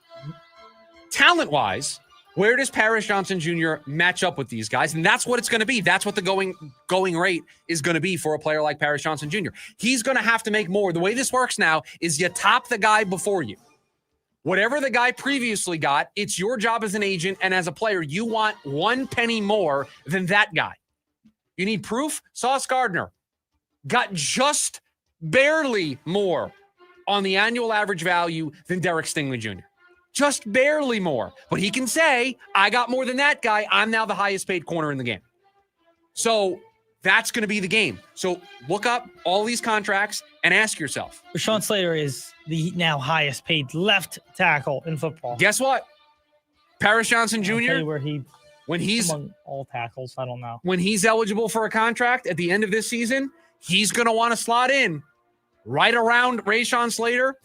talent-wise, where does Paris Johnson Jr. match up with these guys? And that's what it's going to be. That's what the going rate is going to be for a player like Paris Johnson Jr. He's going to have to make more. The way this works now is you top the guy before you. Whatever the guy previously got, it's your job as an agent and as a player. You want 1 penny more than that guy. You need proof? Sauce Gardner got just barely more on the annual average value than Derek Stingley Jr. Just barely more. But he can say, I got more than that guy. I'm now the highest paid corner in the game. So that's going to be the game. So look up all these contracts and ask yourself. Rashawn Slater is the now highest paid left tackle in football. Guess what? Paris Johnson Jr. I'll tell you where when he's among all tackles, I don't know. When he's eligible for a contract at the end of this season, he's going to want to slot in right around Rashawn Slater,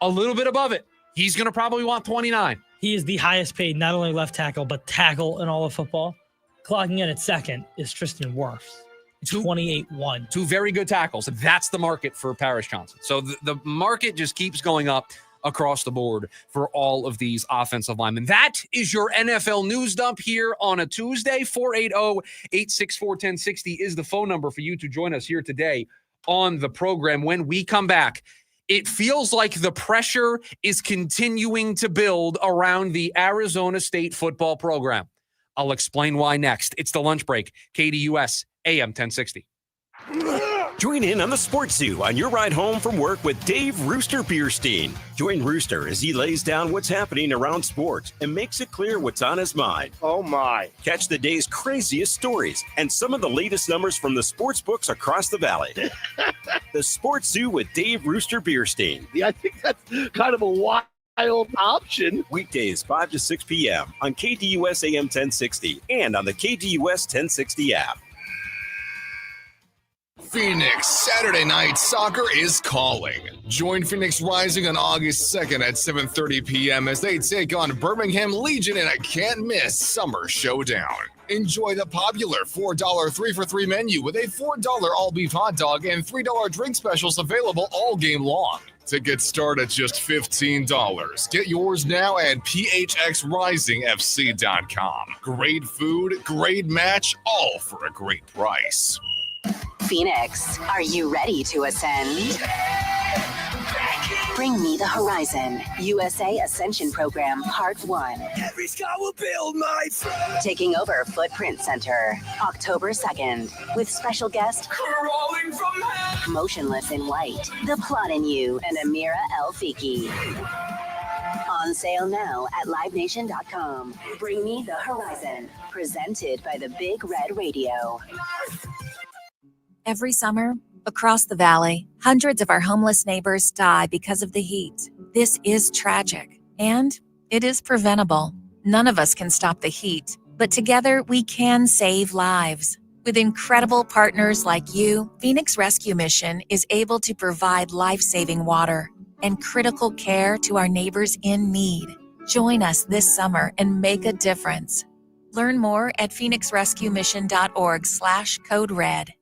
a little bit above it. He's going to probably want 29. He is the highest paid, not only left tackle, but tackle in all of football. Clocking in at second is Tristan Wirfs. 28-1. 2 very good tackles. That's the market for Paris Johnson. So the market just keeps going up across the board for all of these offensive linemen. That is your NFL news dump here on a Tuesday. 480-864-1060 is the phone number for you to join us here today on the program. When we come back, it feels like the pressure is continuing to build around the Arizona State football program. I'll explain why next. It's the lunch break. KDUS AM 1060. Join in on the Sports Zoo on your ride home from work with Dave Rooster Bierstein. Join Rooster as he lays down what's happening around sports and makes it clear what's on his mind. Oh, my. Catch the day's craziest stories and some of the latest numbers from the sports books across the valley. The Sports Zoo with Dave Rooster Bierstein. Yeah, I think that's kind of a wild option. Weekdays 5 to 6 p.m. on KDUS AM 1060 and on the KDUS 1060 app. Phoenix Saturday Night Soccer is calling. Join Phoenix Rising on August 2nd at 7:30 p.m. as they take on Birmingham Legion in a can't-miss summer showdown. Enjoy the popular $4 3-for-3 menu with a $4 all-beef hot dog and $3 drink specials available all game long. Tickets start at just $15. Get yours now at phxrisingfc.com. Great food, great match, all for a great price. Phoenix, are you ready to ascend? Bring Me the Horizon, USA Ascension Program, Part 1. Every sky will build, my friend. Taking over Footprint Center, October 2nd, with special guest, Crawling from hell. Motionless in White, The Plot in You, and Amira El Fiki. On sale now at livenation.com. Bring Me the Horizon, presented by the Big Red Radio. Every summer, across the valley, hundreds of our homeless neighbors die because of the heat. This is tragic, and it is preventable. None of us can stop the heat, but together we can save lives. With incredible partners like you, Phoenix Rescue Mission is able to provide life-saving water and critical care to our neighbors in need. Join us this summer and make a difference. Learn more at phoenixrescuemission.org/code red.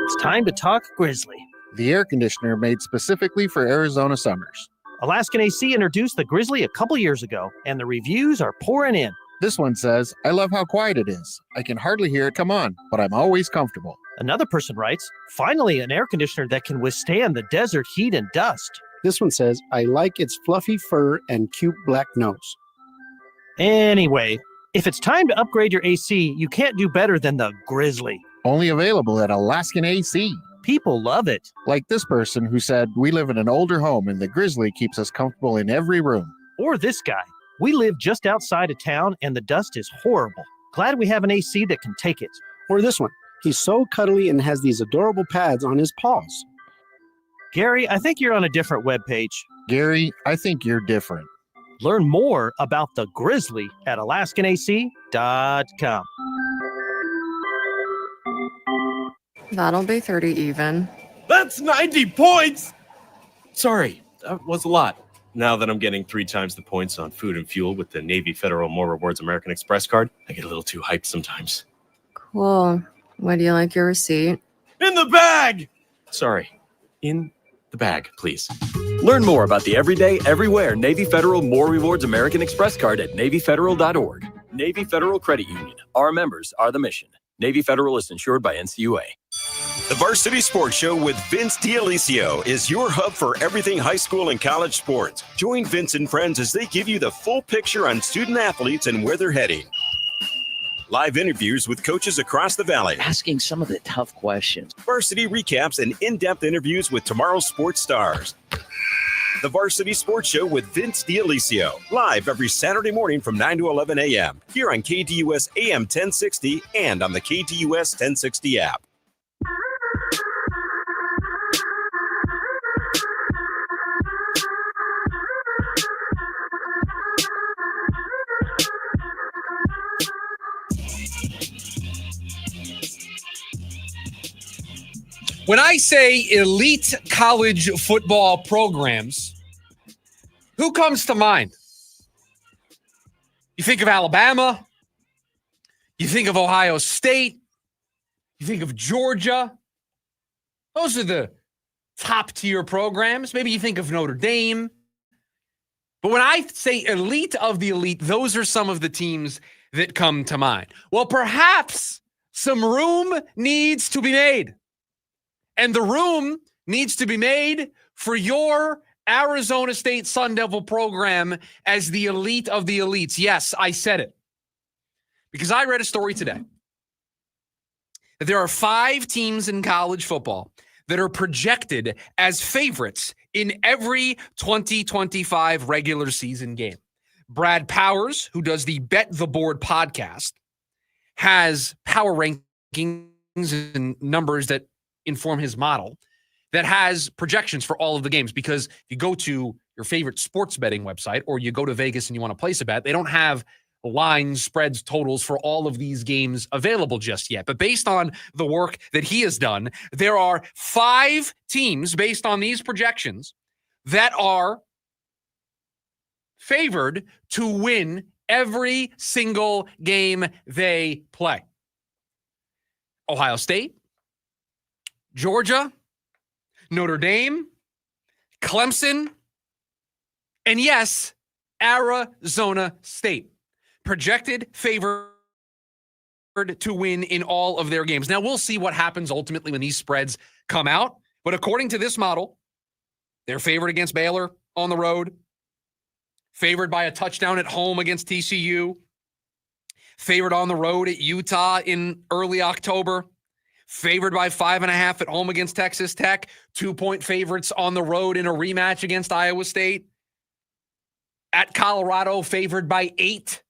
It's time to talk Grizzly. The air conditioner made specifically for Arizona summers. Alaskan AC introduced the Grizzly a couple years ago, and the reviews are pouring in. This one says, I love how quiet it is. I can hardly hear it come on, but I'm always comfortable. Another person writes, finally an air conditioner that can withstand the desert heat and dust. This one says, I like its fluffy fur and cute black nose. Anyway, if it's time to upgrade your AC, you can't do better than the Grizzly. Only available at Alaskan AC. People love it. Like this person who said, we live in an older home and the Grizzly keeps us comfortable in every room. Or this guy, we live just outside of town and the dust is horrible. Glad we have an AC that can take it. Or this one, he's so cuddly and has these adorable pads on his paws. Gary, I think you're on a different webpage. Gary, I think you're different. Learn more about the Grizzly at alaskanac.com. That'll be 30 even. That's 90 points! Sorry, that was a lot. Now that I'm getting 3 times the points on food and fuel with the Navy Federal More Rewards American Express card, I get a little too hyped sometimes. Cool. Why do you like your receipt? In the bag! Sorry, in the bag, please. Learn more about the everyday, everywhere Navy Federal More Rewards American Express card at NavyFederal.org. Navy Federal Credit Union. Our members are the mission. Navy Federal is insured by NCUA. The Varsity Sports Show with Vince D'Alicio is your hub for everything high school and college sports. Join Vince and friends as they give you the full picture on student athletes and where they're heading. Live interviews with coaches across the valley. Asking some of the tough questions. Varsity recaps and in-depth interviews with tomorrow's sports stars. The Varsity Sports Show with Vince D'Alicio. Live every Saturday morning from 9 to 11 a.m. Here on KDUS AM 1060 and on the KDUS 1060 app. When I say elite college football programs, who comes to mind? You think of Alabama. You think of Ohio State. You think of Georgia. Those are the top-tier programs. Maybe you think of Notre Dame. But when I say elite of the elite, those are some of the teams that come to mind. Well, perhaps some room needs to be made. And the room needs to be made for your Arizona State Sun Devil program as the elite of the elites. Yes, I said it. Because I read a story today that there are 5 teams in college football that are projected as favorites in every 2025 regular season game. Brad Powers, who does the Bet the Board podcast, has power rankings and numbers that inform his model that has projections for all of the games. Because if you go to your favorite sports betting website or you go to Vegas and you want to place a bet, they don't have lines, spreads, totals for all of these games available just yet. But based on the work that he has done, there are 5 teams based on these projections that are favored to win every single game they play. Ohio State, Georgia, Notre Dame, Clemson, and yes, Arizona State. Projected favored to win in all of their games. Now, we'll see what happens ultimately when these spreads come out. But according to this model, they're favored against Baylor on the road, favored by a touchdown at home against TCU, favored on the road at Utah in early October, favored by 5.5 at home against Texas Tech, 2-point favorites on the road in a rematch against Iowa State, at Colorado, favored by 8.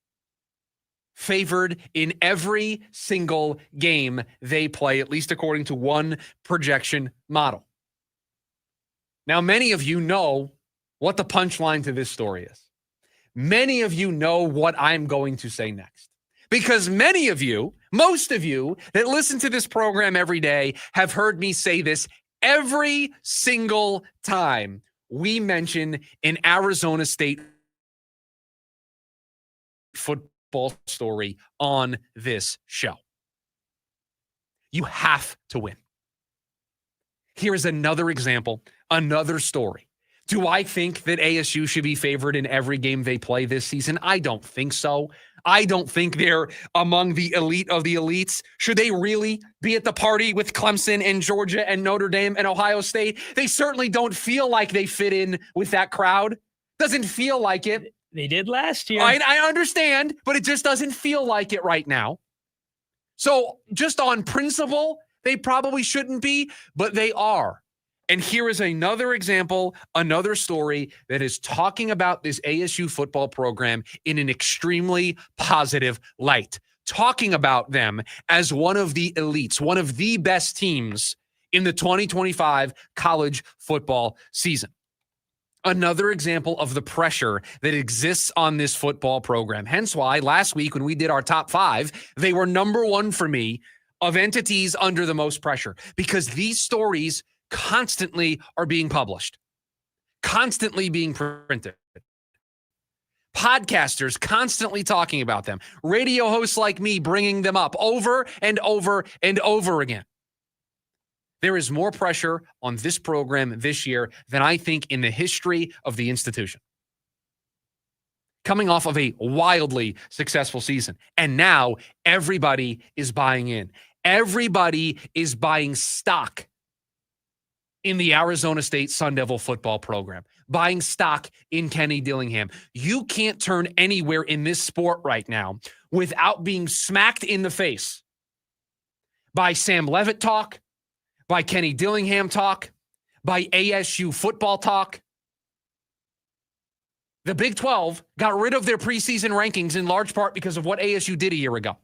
Favored in every single game they play, at least according to one projection model. Now, many of you know what the punchline to this story is. Many of you know what I'm going to say next. Because many of you, most of you that listen to this program every day have heard me say this every single time we mention an Arizona State football story on this show. You have to win. Here's another example, another story. Do I think that ASU should be favored in every game they play this season? I don't think so. I don't think they're among the elite of the elites. Should they really be at the party with Clemson and Georgia and Notre Dame and Ohio State? They certainly don't feel like they fit in with that crowd. Doesn't feel like it. They did last year. I understand, but it just doesn't feel like it right now. So just on principle, they probably shouldn't be, but they are. And here is another example, another story that is talking about this ASU football program in an extremely positive light, talking about them as one of the elites, one of the best teams in the 2025 college football season. Another example of the pressure that exists on this football program. Hence why last week when we did our top 5, they were number 1 for me of entities under the most pressure, because these stories constantly are being published, constantly being printed. Podcasters constantly talking about them. Radio hosts like me bringing them up over and over and over again. There is more pressure on this program this year than I think in the history of the institution. Coming off of a wildly successful season. And now everybody is buying in. Everybody is buying stock in the Arizona State Sun Devil football program, buying stock in Kenny Dillingham. You can't turn anywhere in this sport right now without being smacked in the face by Sam Leavitt talk, by Kenny Dillingham talk, by ASU football talk. The Big 12 got rid of their preseason rankings in large part because of what ASU did a year ago.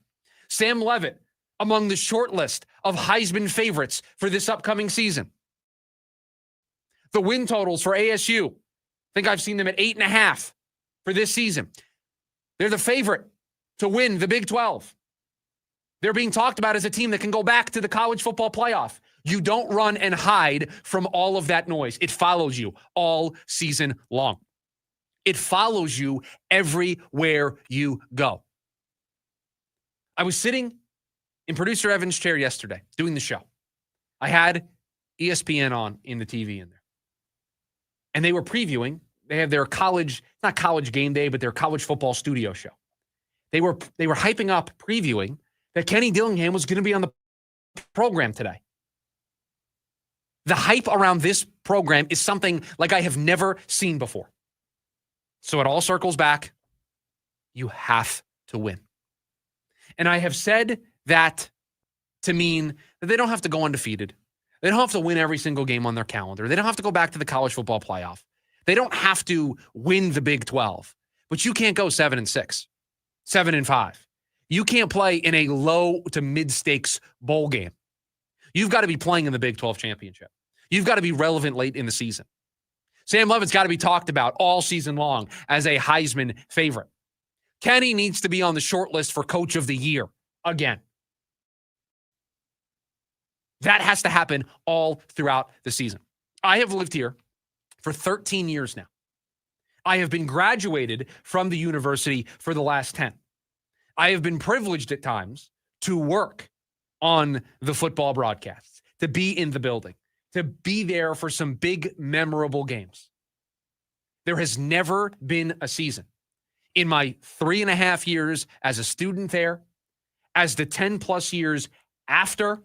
Sam Leavitt among the short list of Heisman favorites for this upcoming season. The win totals for ASU, I think I've seen them at 8.5 for this season. They're the favorite to win the Big 12. They're being talked about as a team that can go back to the college football playoff. You don't run and hide from all of that noise. It follows you all season long. It follows you everywhere you go. I was sitting in producer Evan's chair yesterday doing the show. I had ESPN on in the TV in there. And they were previewing. They have their college, not college game day, but their college football studio show. They were hyping up, previewing that Kenny Dillingham was going to be on the program today. The hype around this program is something like I have never seen before. So it all circles back. You have to win. And I have said that to mean that they don't have to go undefeated. They don't have to win every single game on their calendar. They don't have to go back to the college football playoff. They don't have to win the Big 12. But you can't go 7-6, 7-5. You can't play in a low to mid-stakes bowl game. You've got to be playing in the Big 12 championship. You've got to be relevant late in the season. Sam Levin's got to be talked about all season long as a Heisman favorite. Kenny needs to be on the short list for Coach of the Year again. That has to happen all throughout the season. I have lived here for 13 years now. I have been graduated from the university for the last 10. I have been privileged at times to work on the football broadcasts, to be in the building, to be there for some big, memorable games. There has never been a season in my 3.5 years as a student there, as the 10+ years after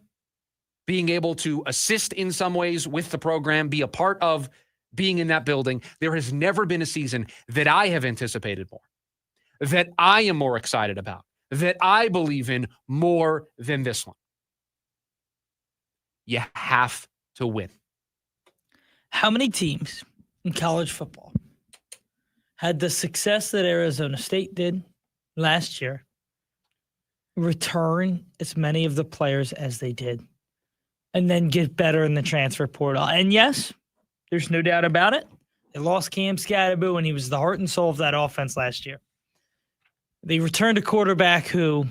being able to assist in some ways with the program, be a part of being in that building. There has never been a season that I have anticipated more, that I am more excited about, that I believe in more than this one. You have to win. How many teams in college football had the success that Arizona State did last year return as many of the players as they did and then get better in the transfer portal? And yes, there's no doubt about it. They lost Cam Scatterboo, and he was the heart and soul of that offense last year. They returned a quarterback who,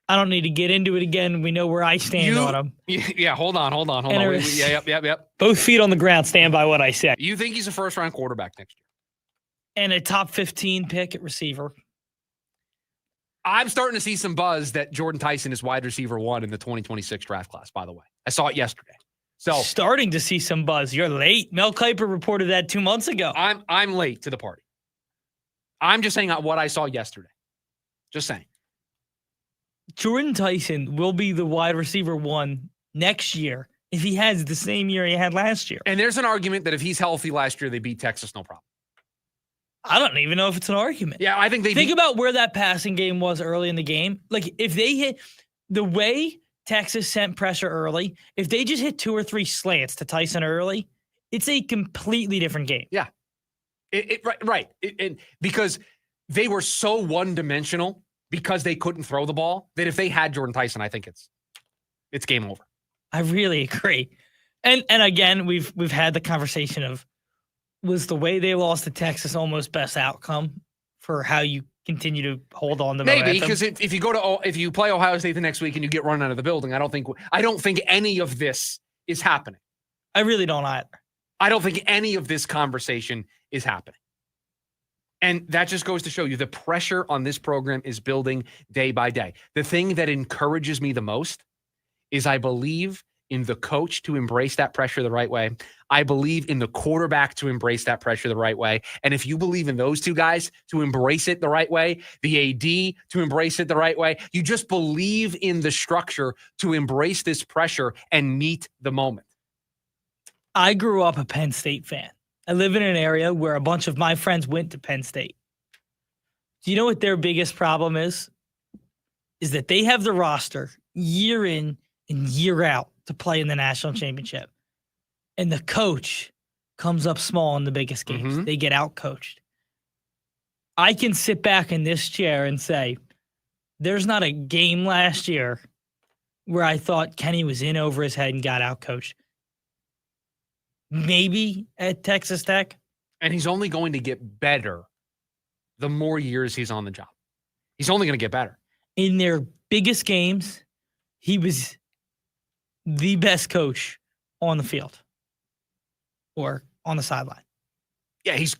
I don't need to get into it again. We know where I stand on him. Yeah, hold on. Yep. Both feet on the ground, stand by what I said. You think he's a first-round quarterback next year? And a top 15 pick at receiver. I'm starting to see some buzz that Jordan Tyson is wide receiver 1 in the 2026 draft class, by the way. I saw it yesterday. So starting to see some buzz. You're late. Mel Kiper reported that 2 months ago. I'm late to the party. I'm just saying what I saw yesterday. Just saying. Jordan Tyson will be the wide receiver 1 next year if he has the same year he had last year. And there's an argument that if he's healthy last year, they beat Texas, no problem. I don't even know if it's an argument. Yeah, I think Think about where that passing game was early in the game. Like, if they hit the way Texas sent pressure early, if they just hit 2 or 3 slants to Tyson early, it's a completely different game. Yeah. Right. Because they were so one-dimensional because they couldn't throw the ball that if they had Jordan Tyson, I think it's game over. I really agree. And again, we've had the conversation of, was the way they lost to Texas almost best outcome for how you continue to hold on to maybe because if you play Ohio State the next week and you get run out of the building, I don't think any of this is happening. I really don't either. I don't think any of this conversation is happening. And that just goes to show you the pressure on this program is building day by day. The thing that encourages me the most is I believe in the coach to embrace that pressure the right way. I believe in the quarterback to embrace that pressure the right way. And if you believe in those two guys to embrace it the right way, the AD to embrace it the right way, you just believe in the structure to embrace this pressure and meet the moment. I grew up a Penn State fan. I live in an area where a bunch of my friends went to Penn State. Do you know what their biggest problem is? Is that they have the roster year in and year out to play in the national championship. And the coach comes up small in the biggest games. Mm-hmm. They get out-coached. I can sit back in this chair and say, there's not a game last year where I thought Kenny was in over his head and got out-coached. Maybe at Texas Tech. And he's only going to get better the more years he's on the job. He's only going to get better. In their biggest games, he was the best coach on the field or on the sideline. Yeah, he's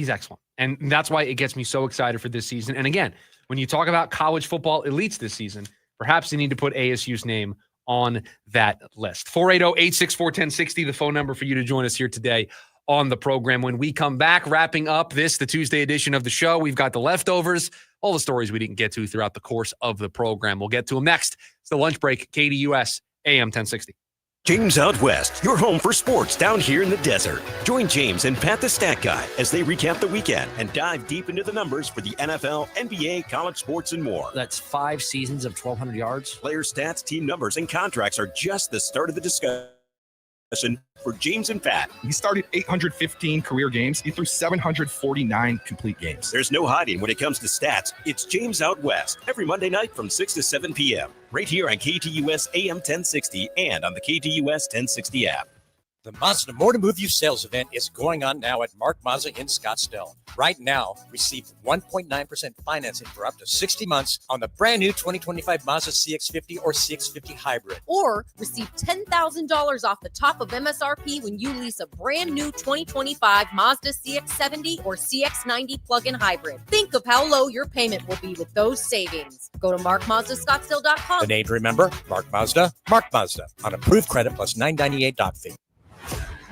excellent. And that's why it gets me so excited for this season. And again, when you talk about college football elites this season, perhaps you need to put ASU's name on that list. 480-864-1060, the phone number for you to join us here today on the program. When we come back, wrapping up the Tuesday edition of the show, we've got the leftovers, all the stories we didn't get to throughout the course of the program. We'll get to them next. It's the lunch break, KDUS AM 1060. James Out West, your home for sports down here in the desert. Join James and Pat the Stat Guy as they recap the weekend and dive deep into the numbers for the NFL, NBA, college sports, and more. That's 5 seasons of 1,200 yards. Player stats, team numbers, and contracts are just the start of the discussion for James and Pat. He started 815 career games. He threw 749 complete games. There's no hiding when it comes to stats. It's James Out West every Monday night from 6 to 7 p.m. right here on KTUS AM 1060 and on the KTUS 1060 app. The Mazda More to Move You sales event is going on now at Mark Mazda in Scottsdale. Right now, receive 1.9% financing for up to 60 months on the brand new 2025 Mazda CX-50 or CX-50 Hybrid. Or receive $10,000 off the top of MSRP when you lease a brand new 2025 Mazda CX-70 or CX-90 plug-in hybrid. Think of how low your payment will be with those savings. Go to markmazdascottsdale.com. The name to remember, Mark Mazda on approved credit plus $998 doc fee.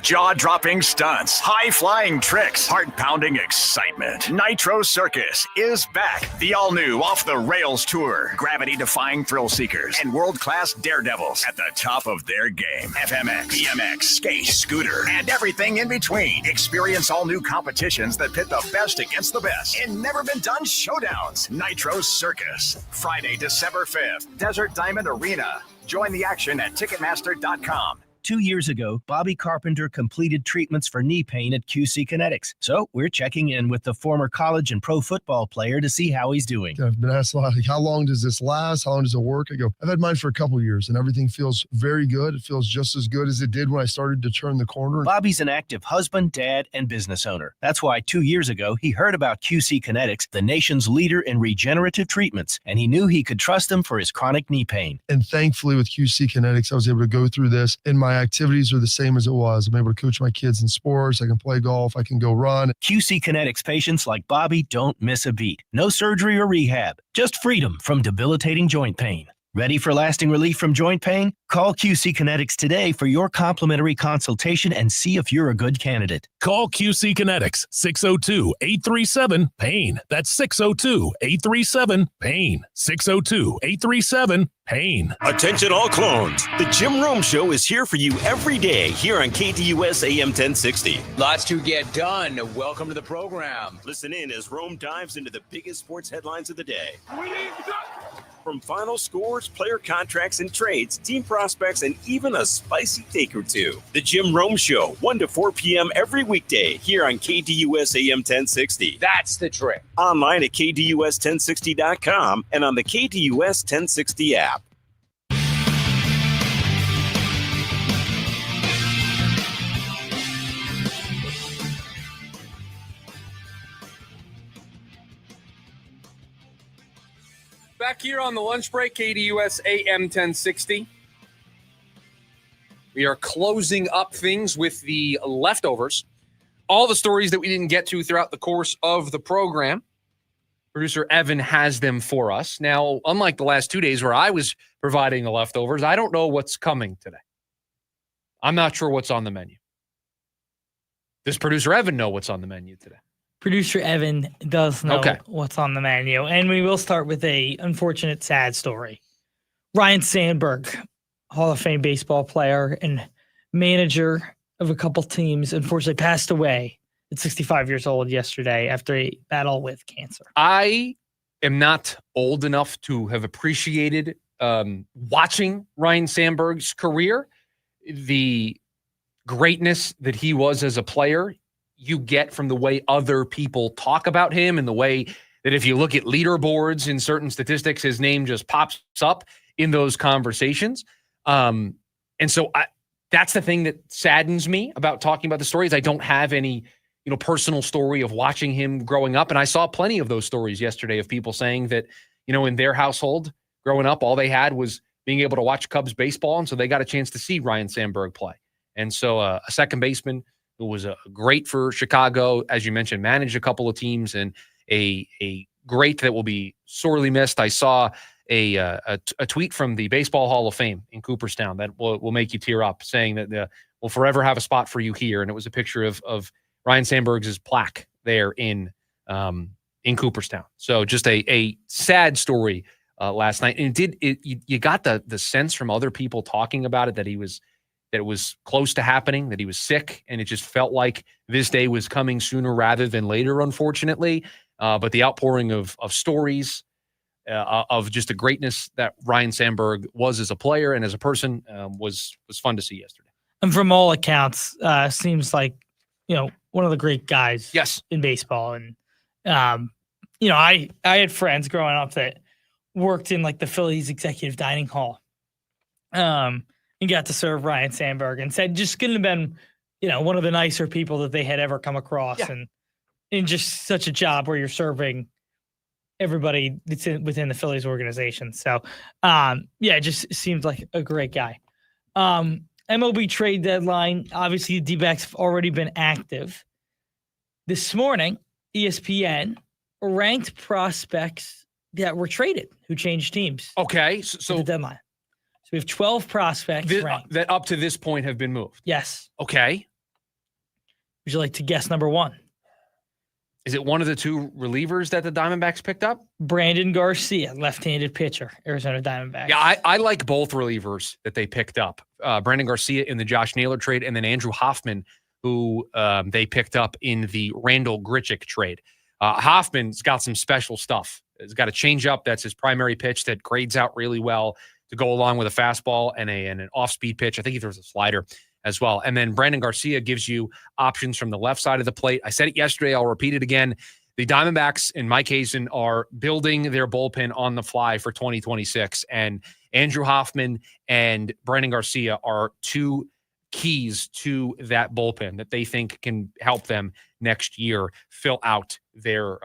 Jaw-dropping stunts, high-flying tricks, heart-pounding excitement. Nitro Circus is back. The all-new off-the-rails tour. Gravity-defying thrill seekers and world-class daredevils at the top of their game. FMX, BMX, skate, scooter, and everything in between. Experience all new competitions that pit the best against the best in never-been-done showdowns. Nitro Circus. Friday, December 5th. Desert Diamond Arena. Join the action at Ticketmaster.com. 2 years ago, Bobby Carpenter completed treatments for knee pain at QC Kinetics. So we're checking in with the former college and pro football player to see how he's doing. I've been asked a lot, like, how long does this last? How long does it work? I go, I've had mine for a couple of years and everything feels very good. It feels just as good as it did when I started to turn the corner. Bobby's an active husband, dad, and business owner. That's why 2 years ago, he heard about QC Kinetics, the nation's leader in regenerative treatments, and he knew he could trust them for his chronic knee pain. And thankfully with QC Kinetics, I was able to go through this, and my activities are the same as it was. I'm able to coach my kids in sports. I can play golf. I can go run. QC Kinetics patients like Bobby don't miss a beat. No surgery or rehab, just freedom from debilitating joint pain. Ready for lasting relief from joint pain? Call QC Kinetics today for your complimentary consultation and see if you're a good candidate. Call QC Kinetics, 602-837-PAIN. That's 602-837-PAIN. 602-837-PAIN. Attention all clones. The Jim Rome Show is here for you every day here on KTUS AM 1060. Lots to get done. Welcome to the program. Listen in as Rome dives into the biggest sports headlines of the day. From final scores, player contracts and trades, team prospects, and even a spicy take or two. The Jim Rome Show, 1 to 4 p.m. every weekday here on KTUS AM 1060. That's the trick. Online at KTUS1060.com and on the KTUS 1060 app. Back here on the lunch break, KDUS AM 1060. We are closing up things with the leftovers. All the stories that we didn't get to throughout the course of the program. Producer Evan has them for us. Now, unlike the last 2 days where I was providing the leftovers, I don't know what's coming today. I'm not sure what's on the menu. Does Producer Evan know what's on the menu today? Producer Evan does know what's on the menu, and we will start with a unfortunate, sad story. Ryne Sandberg, Hall of Fame baseball player and manager of a couple teams, unfortunately passed away at 65 years old yesterday after a battle with cancer. I am not old enough to have appreciated watching Ryne Sandberg's career, the greatness that he was as a player. You get from the way other people talk about him and the way that if you look at leaderboards in certain statistics, his name just pops up in those conversations. And so that's the thing that saddens me about talking about the stories. I don't have any, personal story of watching him growing up. And I saw plenty of those stories yesterday of people saying that, in their household growing up, all they had was being able to watch Cubs baseball. And so they got a chance to see Ryne Sandberg play. And so a second baseman who was great for Chicago, as you mentioned, managed a couple of teams, and a great that will be sorely missed. I saw a tweet from the Baseball Hall of Fame in Cooperstown that will make you tear up, saying that we'll forever have a spot for you here. And it was a picture of Ryne Sandberg's plaque there in Cooperstown. So just a sad story last night. And you got the sense from other people talking about it that that it was close to happening, that he was sick, and it just felt like this day was coming sooner rather than later, unfortunately. But the outpouring of stories of just the greatness that Ryan Sandberg was as a player and as a person was fun to see yesterday. And from all accounts, seems like, one of the great guys in baseball. And, I had friends growing up that worked in like the Phillies executive dining hall. And got to serve Ryan Sandberg, and said just couldn't have been, one of the nicer people that they had ever come across. Yeah. And in just such a job where you're serving everybody that's within the Phillies organization. So, it just seems like a great guy. MLB trade deadline. Obviously, the D-backs have already been active. This morning, ESPN ranked prospects that were traded who changed teams. Okay, so the deadline. So we have 12 prospects ranked that up to this point have been moved. Yes. Okay. Would you like to guess number one? Is it one of the two relievers that the Diamondbacks picked up? Brandon Garcia, left-handed pitcher, Arizona Diamondbacks. Yeah, I like both relievers that they picked up. Brandon Garcia in the Josh Naylor trade, and then Andrew Hoffman, who they picked up in the Randall Grichuk trade. Hoffman's got some special stuff. He's got a changeup that's his primary pitch that grades out really well to go along with a fastball and an off-speed pitch. I think he throws a slider as well. And then Brandon Garcia gives you options from the left side of the plate. I said it yesterday. I'll repeat it again. The Diamondbacks, in Mike Hazen, are building their bullpen on the fly for 2026. And Andrew Hoffman and Brandon Garcia are two keys to that bullpen that they think can help them next year fill out their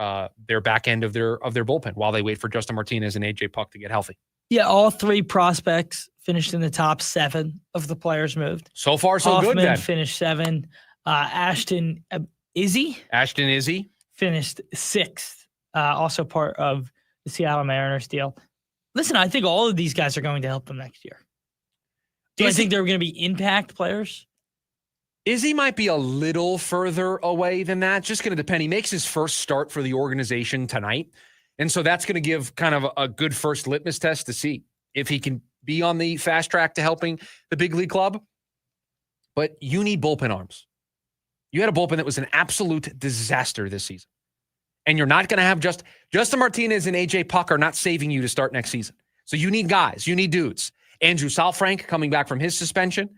back end of their bullpen while they wait for Justin Martinez and AJ Puck to get healthy. Yeah, all three prospects finished in the top 7 of the players moved. So far, so Hoffman good, then. Finished 7. Ashton Izzy finished 6th, also part of the Seattle Mariners deal. Listen, I think all of these guys are going to help them next year. Do I think they're going to be impact players? Izzy might be a little further away than that. Just going to depend. He makes his first start for the organization tonight. And so that's going to give kind of a good first litmus test to see if he can be on the fast track to helping the big league club. But you need bullpen arms. You had a bullpen that was an absolute disaster this season. And you're not going to have Justin Martinez and AJ Puck are not saving you to start next season. So you need guys. You need dudes. Andrew Salfrank, coming back from his suspension,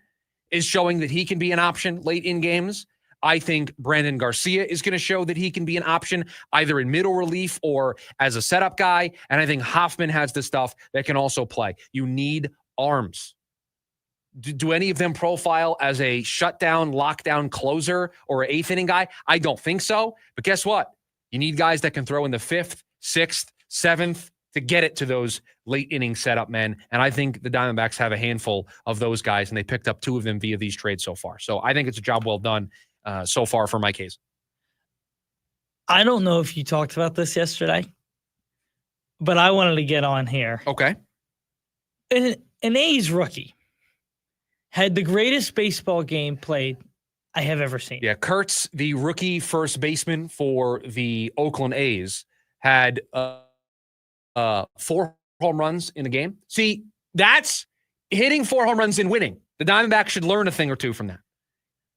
is showing that he can be an option late in games. I think Brandon Garcia is going to show that he can be an option either in middle relief or as a setup guy. And I think Hoffman has the stuff that can also play. You need arms. Do any of them profile as a shutdown, lockdown closer or an 8th inning guy? I don't think so. But guess what? You need guys that can throw in the 5th, 6th, 7th to get it to those late inning setup men. And I think the Diamondbacks have a handful of those guys, and they picked up 2 of them via these trades so far. So I think it's a job well done so far for Mike Hazen. I don't know if you talked about this yesterday, but I wanted to get on here. Okay. An A's rookie had the greatest baseball game played I have ever seen. Yeah, Kurtz, the rookie first baseman for the Oakland A's, had 4 home runs in a game. See, that's hitting 4 home runs and winning. The Diamondbacks should learn a thing or two from that.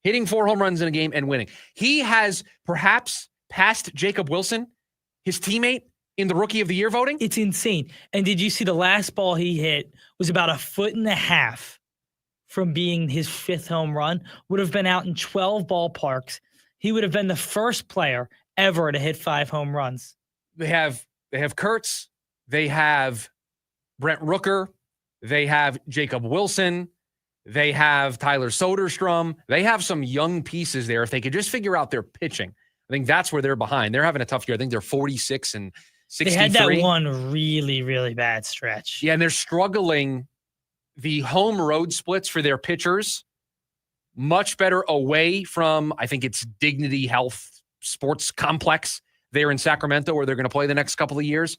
Hitting 4 home runs in a game and winning. He has perhaps passed Jacob Wilson, his teammate, in the Rookie of the Year voting. It's insane. And did you see the last ball he hit was about 1.5 feet from being his 5th home run? Would have been out in 12 ballparks. He would have been the first player ever to hit 5 home runs. They have Kurtz. They have Brent Rooker. They have Jacob Wilson. They have Tyler Soderstrom. They have some young pieces there. If they could just figure out their pitching, I think that's where they're behind. They're having a tough year. I think they're 46 and 63. They had that one really, really bad stretch. Yeah, and they're struggling. The home road splits for their pitchers, much better away from, I think it's Dignity Health Sports Complex there in Sacramento, where they're going to play the next couple of years.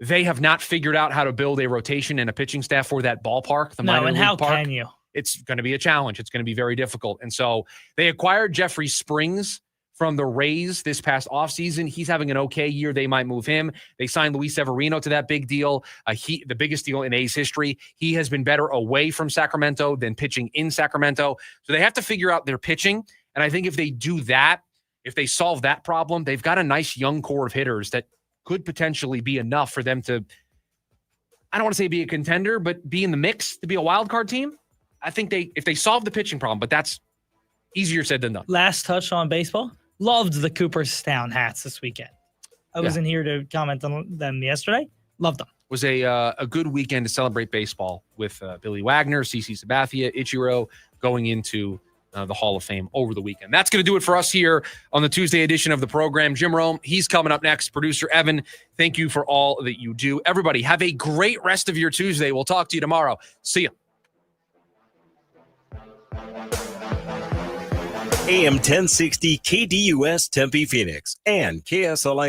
They have not figured out how to build a rotation and a pitching staff for that ballpark, the minor league park. How can you? It's going to be a challenge. It's going to be very difficult. And so they acquired Jeffrey Springs from the Rays this past offseason. He's having an okay year. They might move him. They signed Luis Severino to that big deal, the biggest deal in A's history. He has been better away from Sacramento than pitching in Sacramento. So they have to figure out their pitching. And I think if they do that, if they solve that problem, they've got a nice young core of hitters that could potentially be enough for them to, I don't want to say be a contender, but be in the mix to be a wild card team. I think if they solve the pitching problem, but that's easier said than done. Last touch on baseball. Loved the Cooperstown hats this weekend. I wasn't here to comment on them yesterday. Loved them. Was a good weekend to celebrate baseball with Billy Wagner, CC Sabathia, Ichiro going into the Hall of Fame over the weekend. That's going to do it for us here on the Tuesday edition of the program. Jim Rome, he's coming up next. Producer Evan, thank you for all that you do. Everybody, have a great rest of your Tuesday. We'll talk to you tomorrow. See ya. AM 1060 KDUS Tempe Phoenix and KSLI